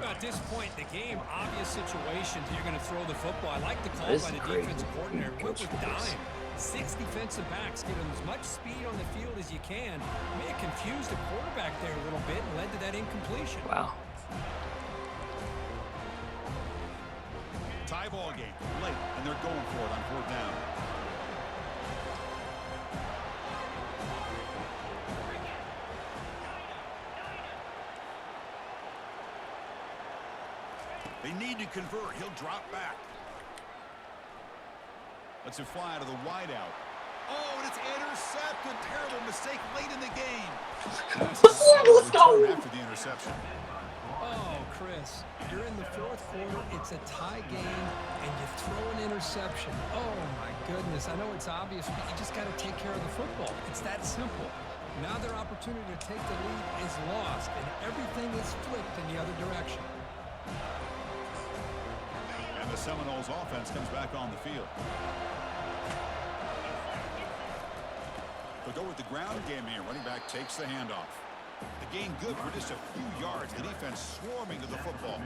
At this point in the game, obvious situations, you're going to throw the football. I like the call This by is the great. defensive coordinator. Went with Coach for this. dime. 6 defensive backs, get as much speed on the field as you can. May have confused the quarterback there a little bit and led to that incompletion. Wow. Tie ball game late, and they're going for it on 4th down. They need to convert. He'll drop back. Lets it fly to the wideout. Oh, and it's intercepted. Terrible mistake late in the game. Let's go. After the interception. Oh, Chris, you're in the 4th quarter. It's a tie game, and you throw an interception. Oh, my goodness. I know it's obvious, but you just got to take care of the football. It's that simple. Now their opportunity to take the lead is lost, and everything is flipped in the other direction. And the Seminoles offense comes back on the field. They'll go with the ground game here. Running back takes the handoff. The gain good for just a few yards. The defense swarming to the football.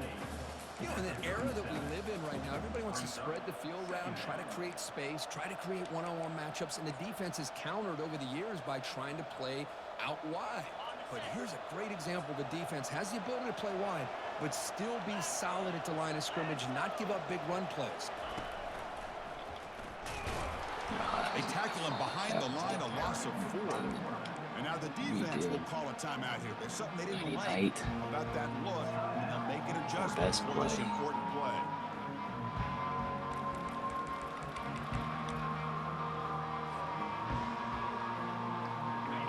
You know, in the era that we live in right now, everybody wants to spread the field around, try to create space, try to create one-on-one matchups, and the defense has countered over the years by trying to play out wide. But here's a great example. The defense has the ability to play wide, but still be solid at the line of scrimmage, not give up big run plays. They tackle him behind the line, a loss of 4. And now the defense will call a timeout here. There's something they didn't like about that look. And they'll make an adjustment for this important play.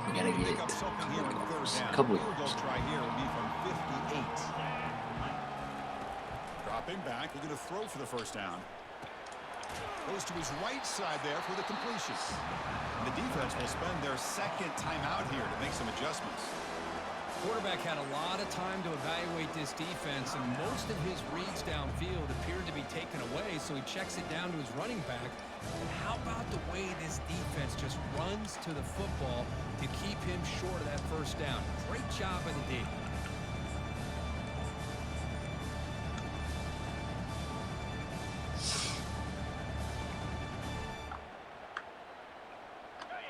We gotta get Pick up something here on 3rd down. a couple of Field goal yards. try here will be from 58. Dropping back, looking to throw for the 1st down. Goes to his right side there for the completion. And the defense will spend their second timeout here to make some adjustments. Quarterback had a lot of time to evaluate this defense, and most of his reads downfield appeared to be taken away, so he checks it down to his running back. And how about the way this defense just runs to the football to keep him short of that first down? Great job by the D.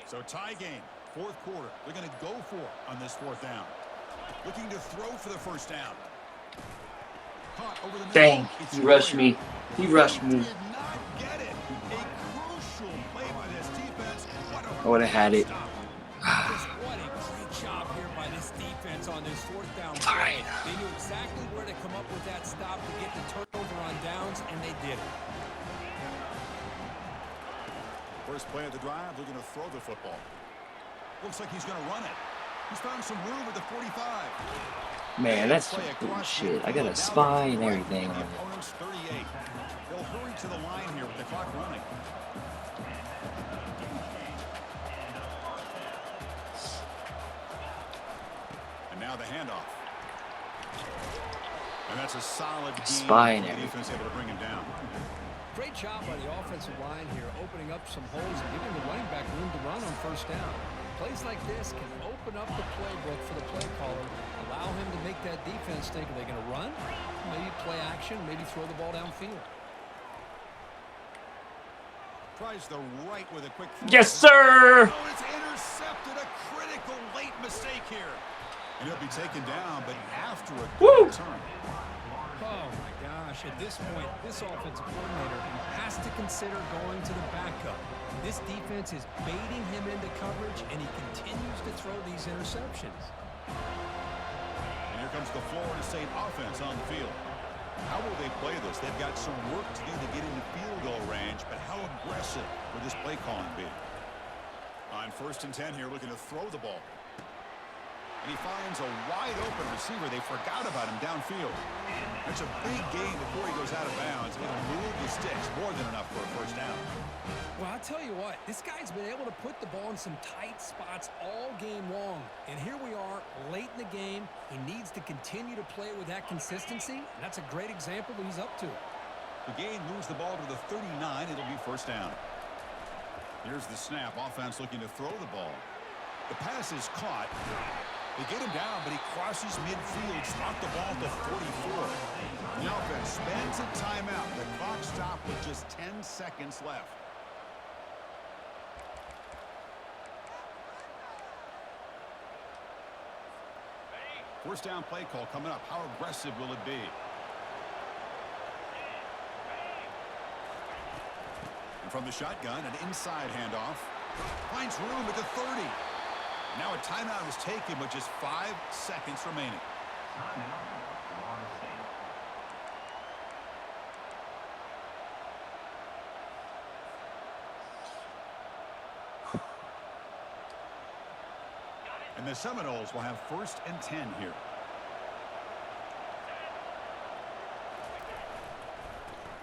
So tie game, fourth quarter. They're going to go for it on this fourth down. Looking to throw for the first down. Caught over the middle. Dang, he rushed me. He rushed me. Did not get it. A crucial play by this defense. What a I would have had it. Just what a great job here by this defense on this fourth down play. Fine. They knew exactly where to come up with that stop to get the turnover on downs, and they did it. First play of the drive, they're going to throw the football. Looks like he's going to run it. He's found some room at the 45. Man, that's some bullshit. I got a spy and everything on it. Opponent's 38. They'll hurry to the line here with the clock running. And now the handoff. And that's a solid game. Spy and The everything. defense able to bring him down. Great job by the offensive line here, opening up some holes and giving the running back room to run on first down. Plays like this can open up the playbook for the play caller, allow him to make that defense think, are they going to run? Maybe play action, maybe throw the ball downfield. Tries the right with a quick throw. Yes, sir! Oh, it's intercepted. A critical late mistake here. And he'll be taken down, but after a good return. Oh, my gosh. At this point, this offensive coordinator has to consider going to the backup. This defense is baiting him into coverage, and he continues to throw these interceptions. And here comes the Florida State offense on the field. How will they play this? They've got some work to do to get into field goal range, but how aggressive will this play calling be? On 1st and 10 here, looking to throw the ball. And he finds a wide-open receiver. They forgot about him downfield. That's a big gain before he goes out of bounds. It'll move the sticks, more than enough for a first down. Well, I'll tell you what, this guy's been able to put the ball in some tight spots all game long. And here we are, late in the game. He needs to continue to play with that consistency. And that's a great example that he's up to. The gain moves the ball to the 39. It'll be first down. Here's the snap. Offense looking to throw the ball. The pass is caught. They get him down, but he crosses midfield, stopped the ball at the 44. The offense spends a timeout. The clock stopped with just 10 seconds left. First down play call coming up. How aggressive will it be? And from the shotgun, an inside handoff. Finds room at the 30. Now a timeout is taken with just 5 seconds remaining. And the Seminoles will have 1st and 10 here.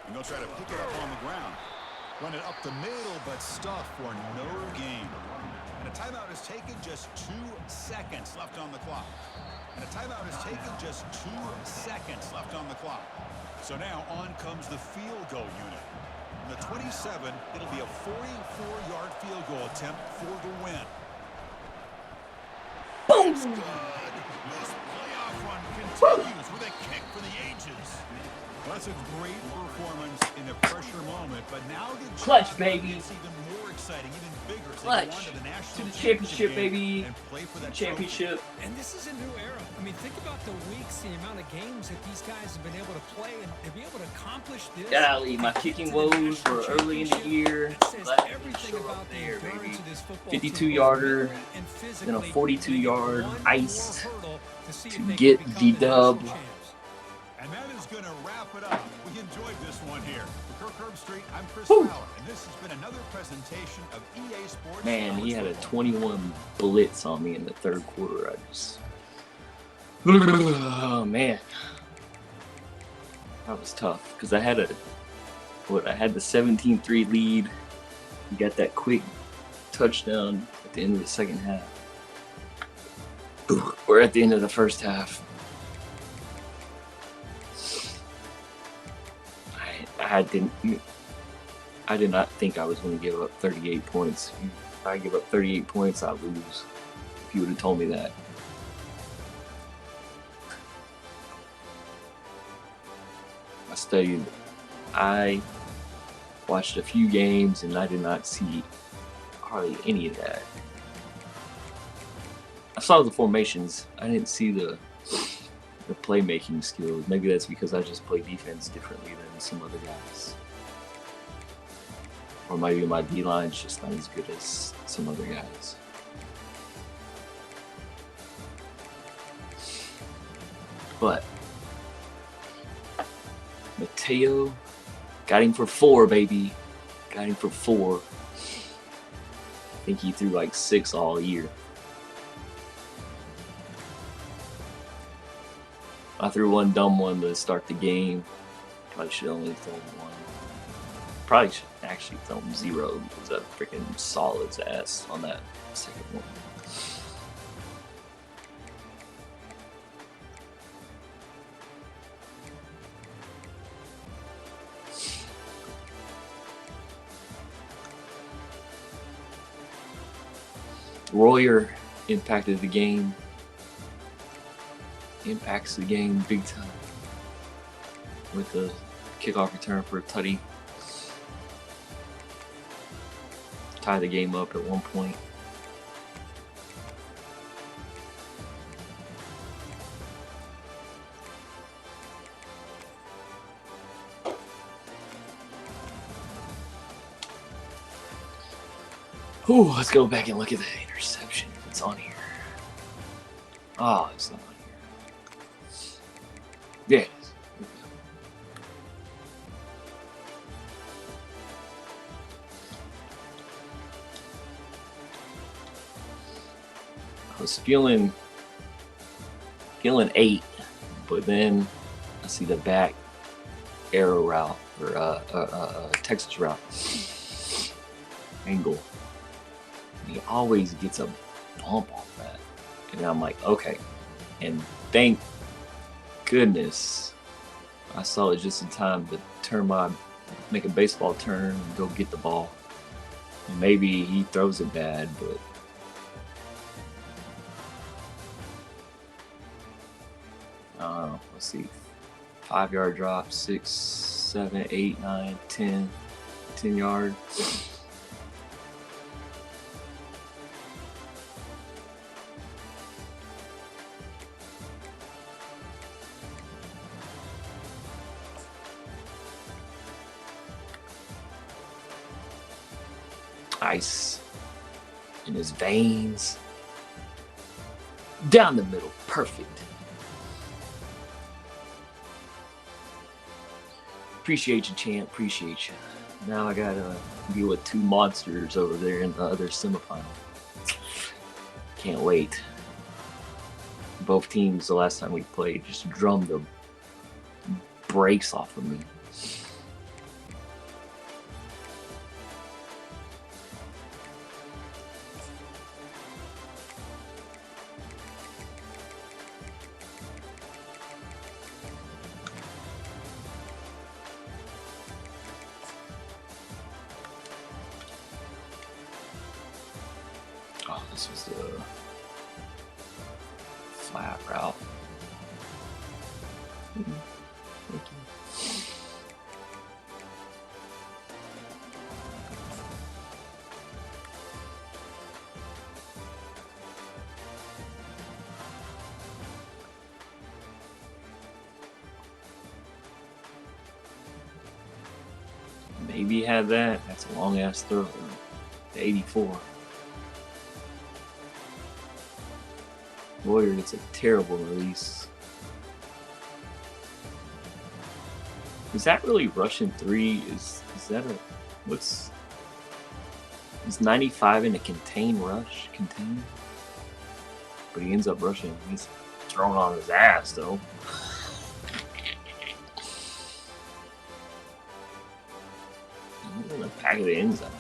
And they'll try to pick it up on the ground. Run it up the middle, but stuffed for no gain. And a timeout is taken, just 2 seconds left on the clock. And a timeout is taken, just 2 seconds left on the clock. So now on comes the field goal unit. On the 27, it'll be a 44-yard field goal attempt for the win. Boom! Good. This playoff run continues with a kick for the ages. Well, that's a great performance in a pressure moment, but now the Clutch, baby. It's even more exciting, even bigger. Clutch To the national to the championship, game baby. and play for that Championship. And this is a new era. I mean, think about the weeks, the amount of games that these guys have been able to play, and to be able to accomplish this. Golly, my kicking woes were early in the year. It says Glad to everything show up about the there, baby. endurance of this football 52-yarder, team, and then a physically 42-yard one more iced hurdle to see if to they can get become the dub. national champs. And that is going to wrap it up. We enjoyed this one here. For Kirk Herbstreit, I'm Chris Woo. Fowler, and this has been another presentation of EA Sports. Man, he had a College 21 blitz on me in the third quarter. I just... Oh, man. That was tough, because I had a I had the 17-3 lead. We got that quick touchdown at the end of the second half. We're at the end of the first half. I did not think I was going to give up 38 points. If I give up 38 points, I'll lose. If you would have told me that. I watched a few games and I did not see hardly any of that. I saw the formations. I didn't see the playmaking skills. Maybe that's because I just play defense differently than some other guys. Or maybe my D-line's just not as good as some other guys. But Mateo got him for 4, baby. Got him for 4. I think he threw like 6 all year. I threw one dumb one to start the game. Probably should only throw one. Probably should actually throw him 0 because I freaking saw his ass on that second one. Royer impacted the game. Impacts the game big time with the kickoff return for a tutty. Tie the game up at one point. Ooh, let's go back and look at the interception if it's on here. Oh, it's not on here. Yeah, it is. I was feeling 8, but then I see the back arrow route or Texas route angle. He always gets a bump off that, and I'm like, okay. And thank goodness I saw it just in time to make a baseball turn and go get the ball. And maybe he throws it bad, but I don't know. Let's see. 5-yard drop, 6, 7, 8, 9, 10 yard. Ice in his veins. Down the middle. Perfect. Appreciate you, champ. Appreciate you. Now I gotta deal with 2 monsters over there in the other semifinal. Can't wait. Both teams, the last time we played, just drummed the brakes off of me. Oh, this was the flat route. Thank you. Maybe he had that. That's a long ass throw. The 84. Warrior gets a terrible release. Is that really Russian 3? Is that is 95 in a contain rush? Contain? But he ends up rushing. He's thrown on his ass though. back of the end zone.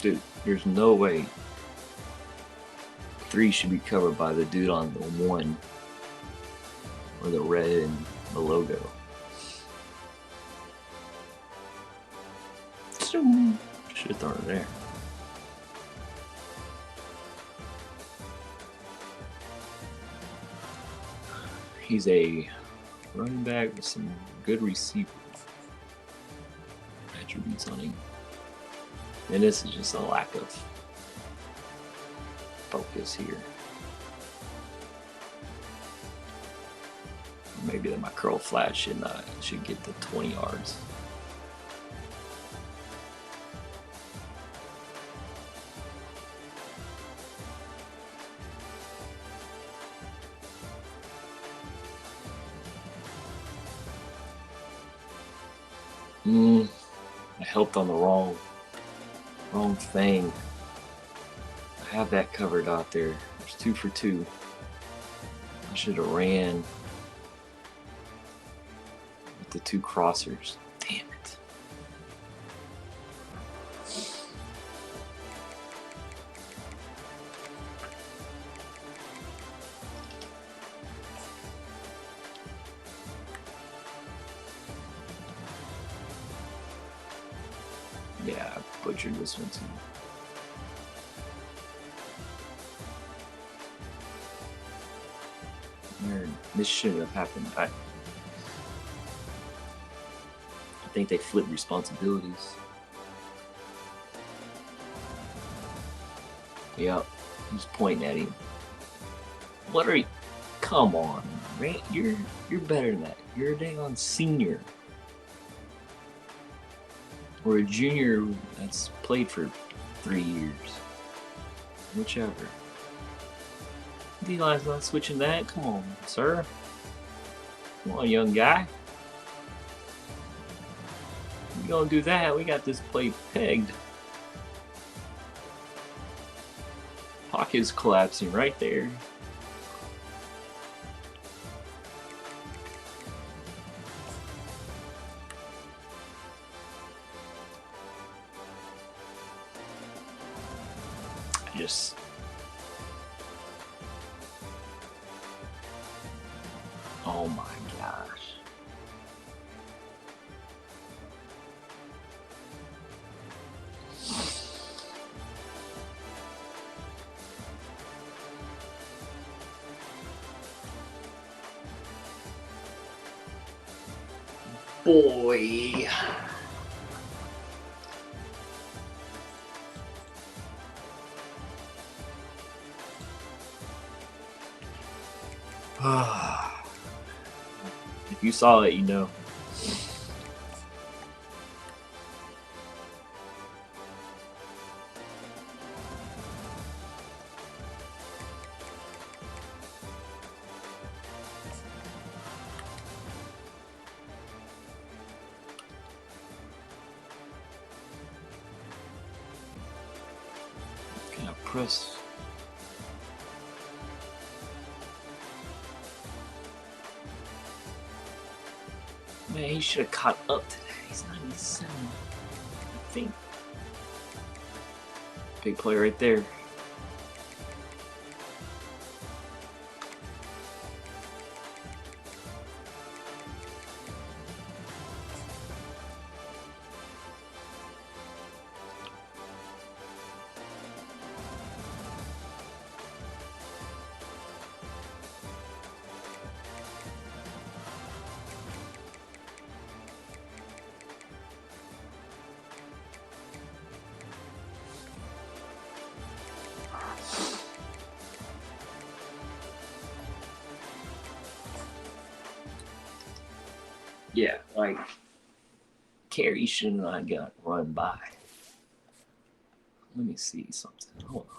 Dude, there's no way 3 should be covered by the dude on the 1 or the red and the logo. Should have thrown it there. He's a running back with some good receiver attributes on him. And this is just a lack of focus here. Maybe that my curl flat should get the 20 yards. I helped on the wrong thing. I have that covered out there. There's 2 for 2. I should have ran with the 2 crossers. Damn it. Yeah, I butchered this one too. This shouldn't have happened. I think they flipped responsibilities. Yep, he's pointing at him. What are you? Come on, man. You're better than that. You're a dang on senior. Or a junior that's played for 3 years. Whichever. D-line's not switching that. Come on, sir. Come on, young guy. You gonna do that? We got this play pegged. Pocket's collapsing right there. Just oh my gosh. Boy. If you saw it, you know. Can I press? Man, he should have caught up to that. He's 97, I think. Big play right there. Yeah, like Carey should not got run by. Let me see something. Hold on.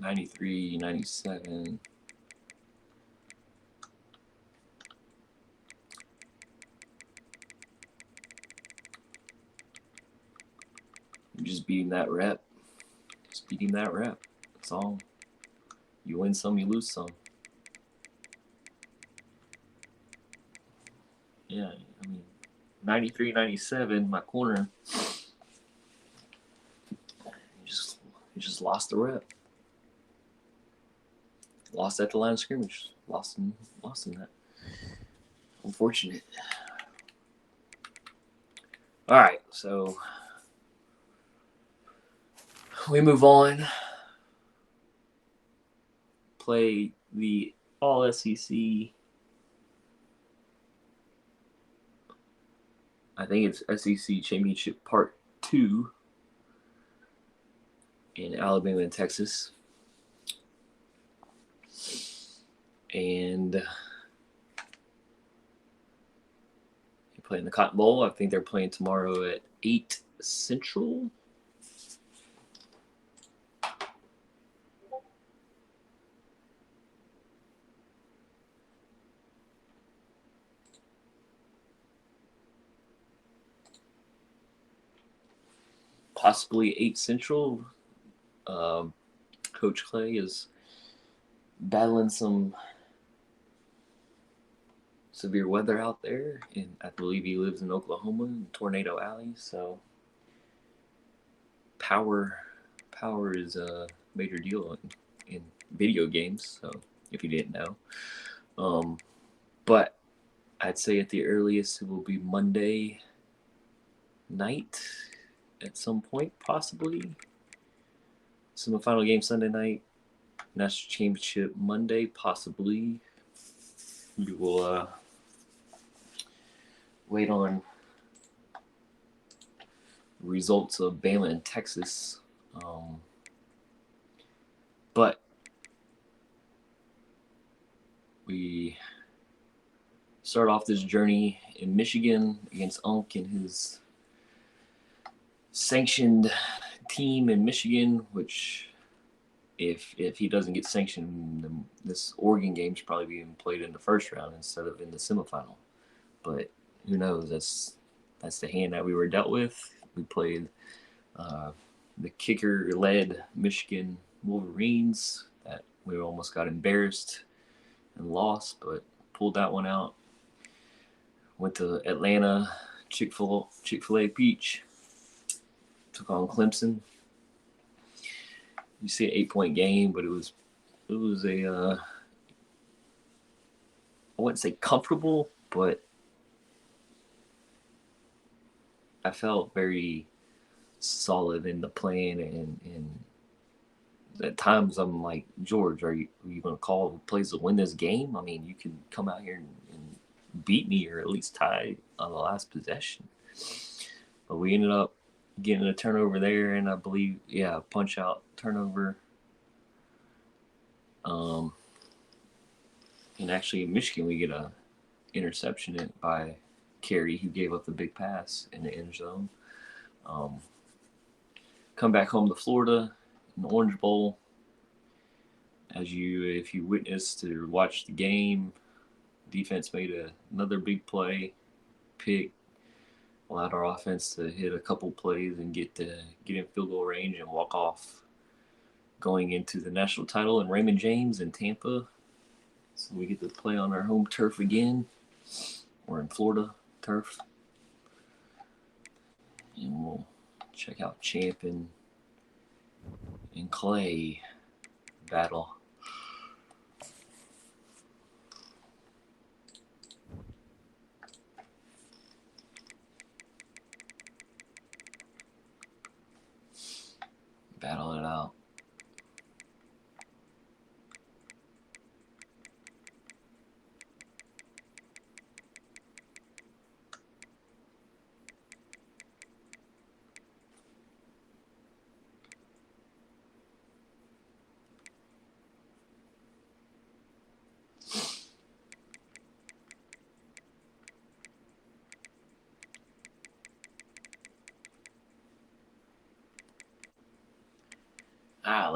'93, '97. You're just beating that rep. Just beating that rep. That's all. You win some, you lose some. Yeah, I mean, 93, 97, my corner. You just lost the rep. Lost at the line of scrimmage. Lost in that. Unfortunate. All right, so we move on. Play the All SEC. I think it's SEC Championship Part 2 in Alabama and Texas. And they play in the Cotton Bowl. I think they're playing tomorrow at 8 Central. Possibly 8 Central. Coach Clay is battling some severe weather out there, and I believe he lives in Oklahoma in Tornado Alley. So power is a major deal in video games. So if you didn't know, but I'd say at the earliest it will be Monday night at some point, possibly. Semifinal game Sunday night, national championship Monday, possibly. We will wait on results of Bama and Texas. But we start off this journey in Michigan against Unk and his sanctioned team in Michigan, which if he doesn't get sanctioned, this Oregon game's probably being played in the first round instead of in the semifinal. But who knows? That's the hand that we were dealt with. We played the kicker-led Michigan Wolverines that we almost got embarrassed and lost, but pulled that one out. Went to Atlanta, Chick-fil-A Peach, took on Clemson. You see an 8-point game, but it was a I wouldn't say comfortable, but I felt very solid in the plan, and at times I'm like, George, are you going to call plays to win this game? I mean, you can come out here and beat me or at least tie on the last possession. But we ended up getting a turnover there, and I believe, punch out turnover. And actually in Michigan we get a interception by Carey, who gave up the big pass in the end zone. Come back home to Florida in the Orange Bowl. If you witnessed or watched the game, defense made another big play, pick, allowed our offense to hit a couple plays and get in field goal range and walk off, going into the national title in Raymond James in Tampa. So we get to play on our home turf again. We're in Florida turf. And we'll check out Champ and Clay battle. Battle it out.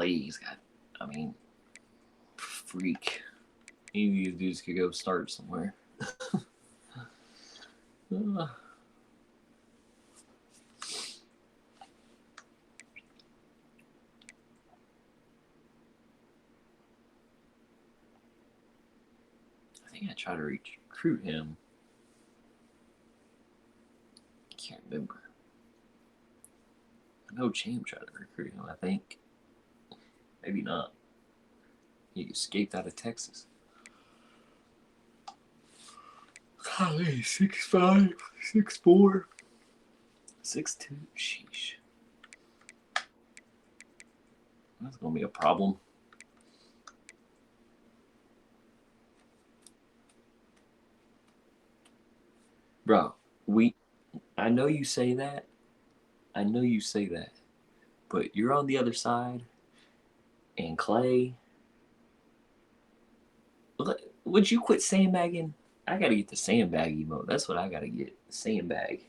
He's got, I mean, freak. Any of these dudes could go start somewhere. I think I tried to recruit him. I can't remember. I know Champ tried to recruit him, I think. Maybe not. He escaped out of Texas. Golly, 6'5", 6'4", 6'2". Sheesh. That's gonna be a problem. Bro, I know you say that. But you're on the other side, and Clay. Would you quit sandbagging? I gotta get the sandbag emote. That's what I gotta get. Sandbag.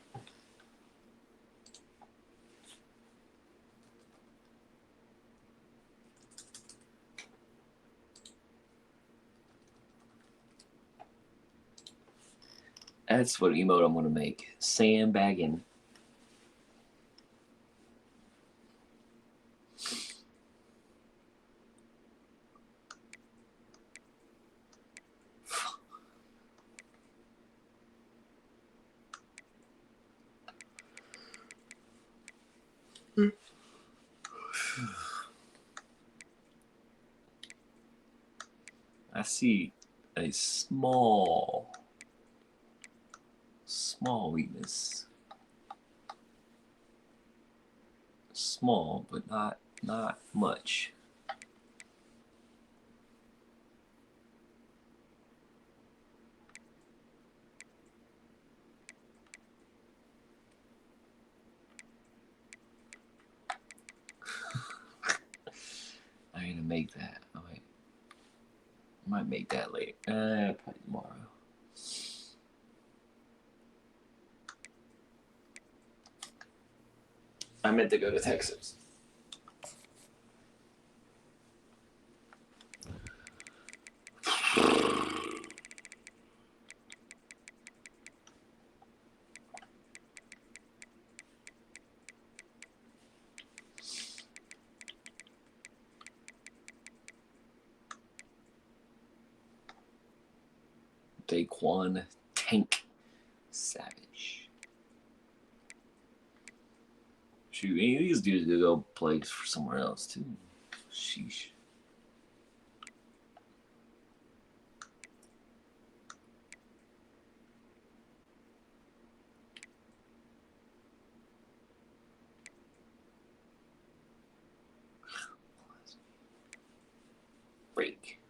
That's what emote I'm gonna make. Sandbagging. I see a small weakness. Small, but not much. I need to make that. Oh, wait. I might make that late. Probably tomorrow. I meant to go to Texas. Daquan Tank Savage. Shoot, any of these dudes could go play for somewhere else too. Sheesh. Break.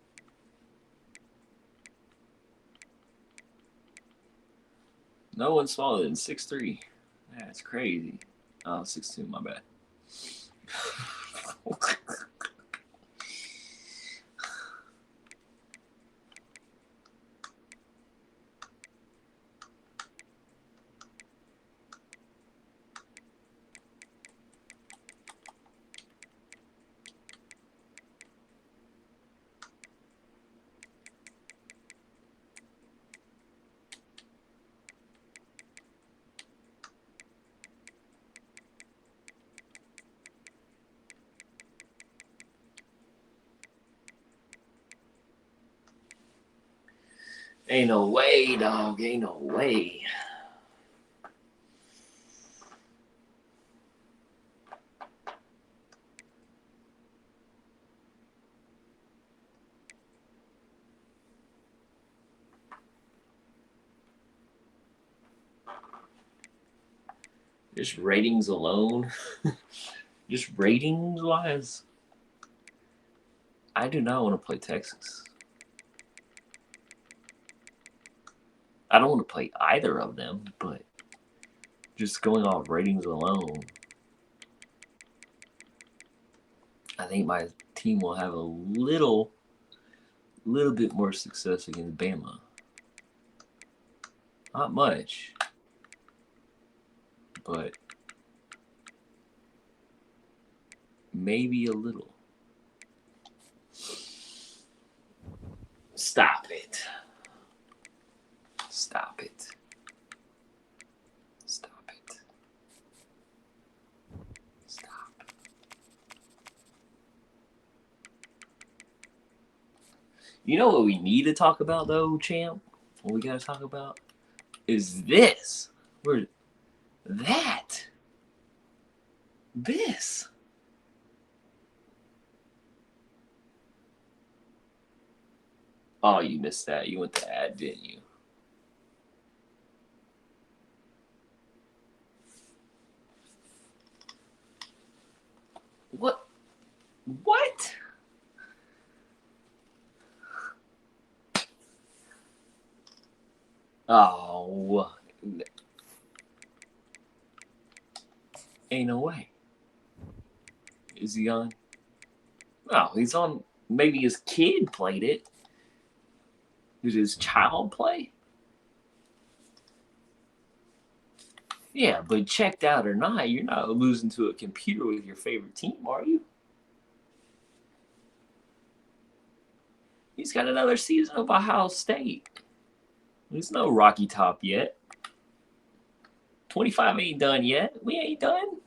No one's smaller than 6'3". That's crazy. Oh, 6'2", my bad. Ain't no way, dog. Ain't no way. Just ratings alone, just ratings wise, I do not want to play Texas. I don't want to play either of them, but just going off ratings alone, I think my team will have a little bit more success against Bama. Not much, but maybe a little. Stop it. Stop it. Stop it. Stop. You know what we need to talk about, though, champ? What we got to talk about is this. Where that. This. Oh, you missed that. You went to ad, didn't you? What? What? Oh. Ain't no way. Is he on? No, he's on. Maybe his kid played it. Did his child play? Yeah, but checked out or not, you're not losing to a computer with your favorite team, are you? He's got another season of Ohio State. There's no Rocky Top yet. 25 ain't done yet. We ain't done.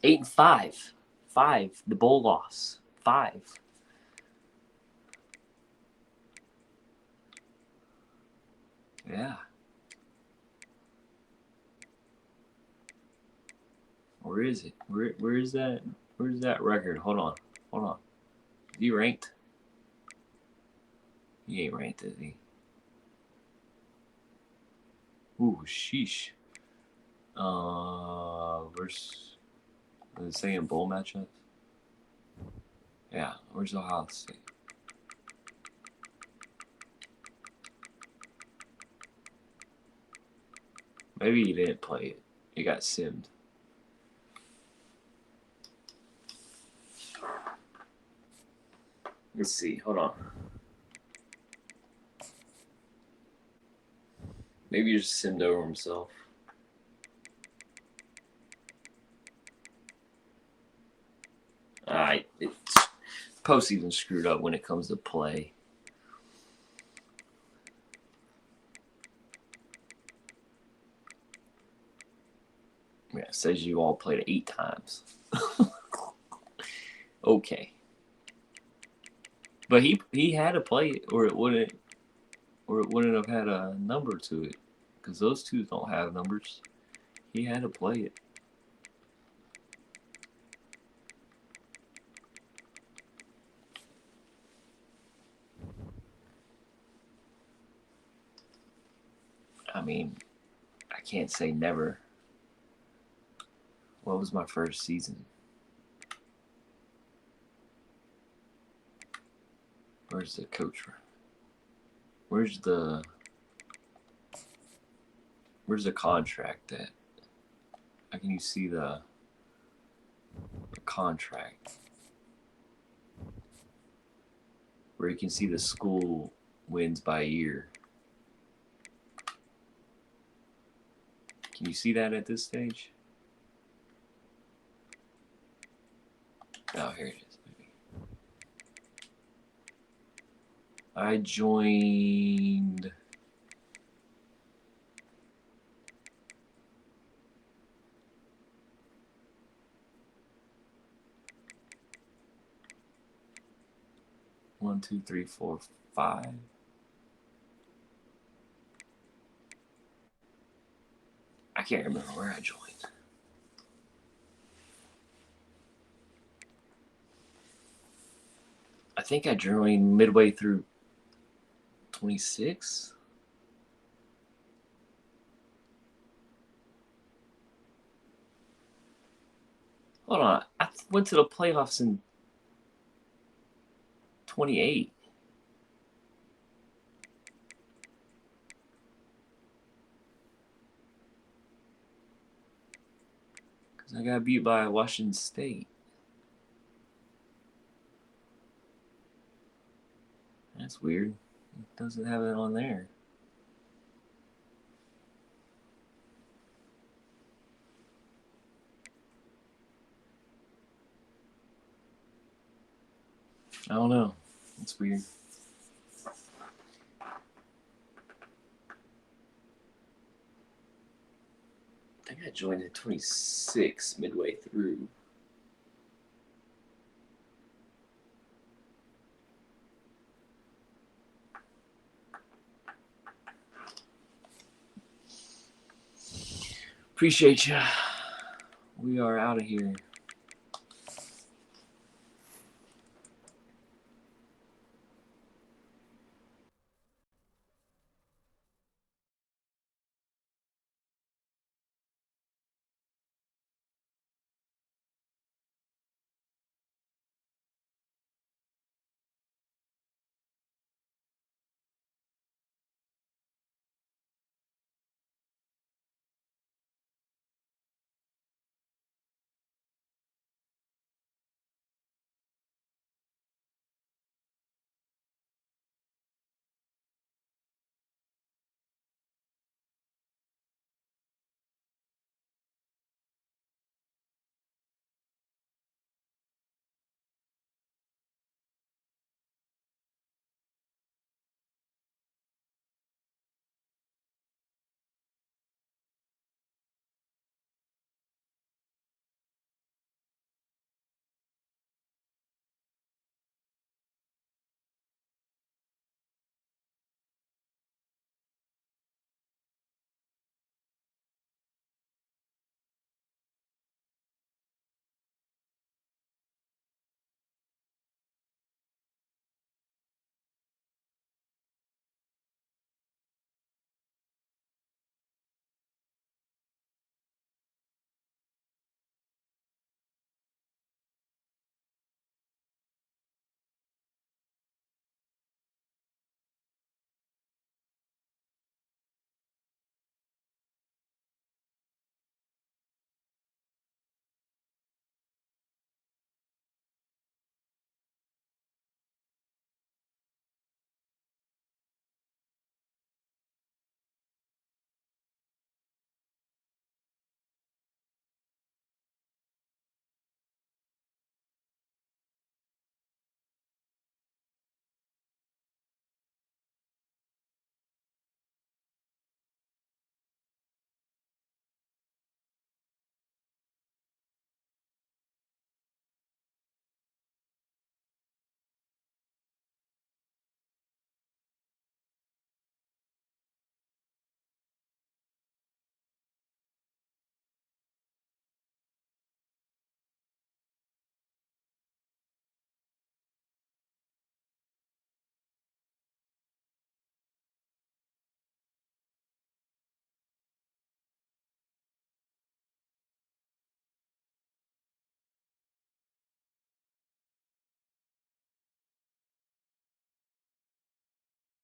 Eight and five. The bowl loss. 5. Yeah. Where is it? Where is that? Where's that record? Hold on. Is he ranked? He ain't ranked, is he? Ooh, sheesh. Where's is it saying bowl matchups? Yeah, where's Ohio State? Maybe he didn't play it. He got simmed. Let's see. Hold on. Maybe he just simmed over himself. It's postseason screwed up when it comes to play. Yeah, it says you all played 8 times. Okay. But he had to play it, or it wouldn't have had a number to it, because those two don't have numbers. He had to play it. I mean, I can't say never. What was my first season? Where's the coach? Where's the contract at? How can you see the contract? Where you can see the school wins by year. Can you see that at this stage? Oh, here it is. I joined. One, two, three, four, 5. I can't remember where I joined. I think I joined midway through 26. Hold on. I went to the playoffs in 28. Because I got beat by Washington State. That's weird. It doesn't have it on there. I don't know. It's weird. I think I joined at 26 midway through. Appreciate you. We are out of here.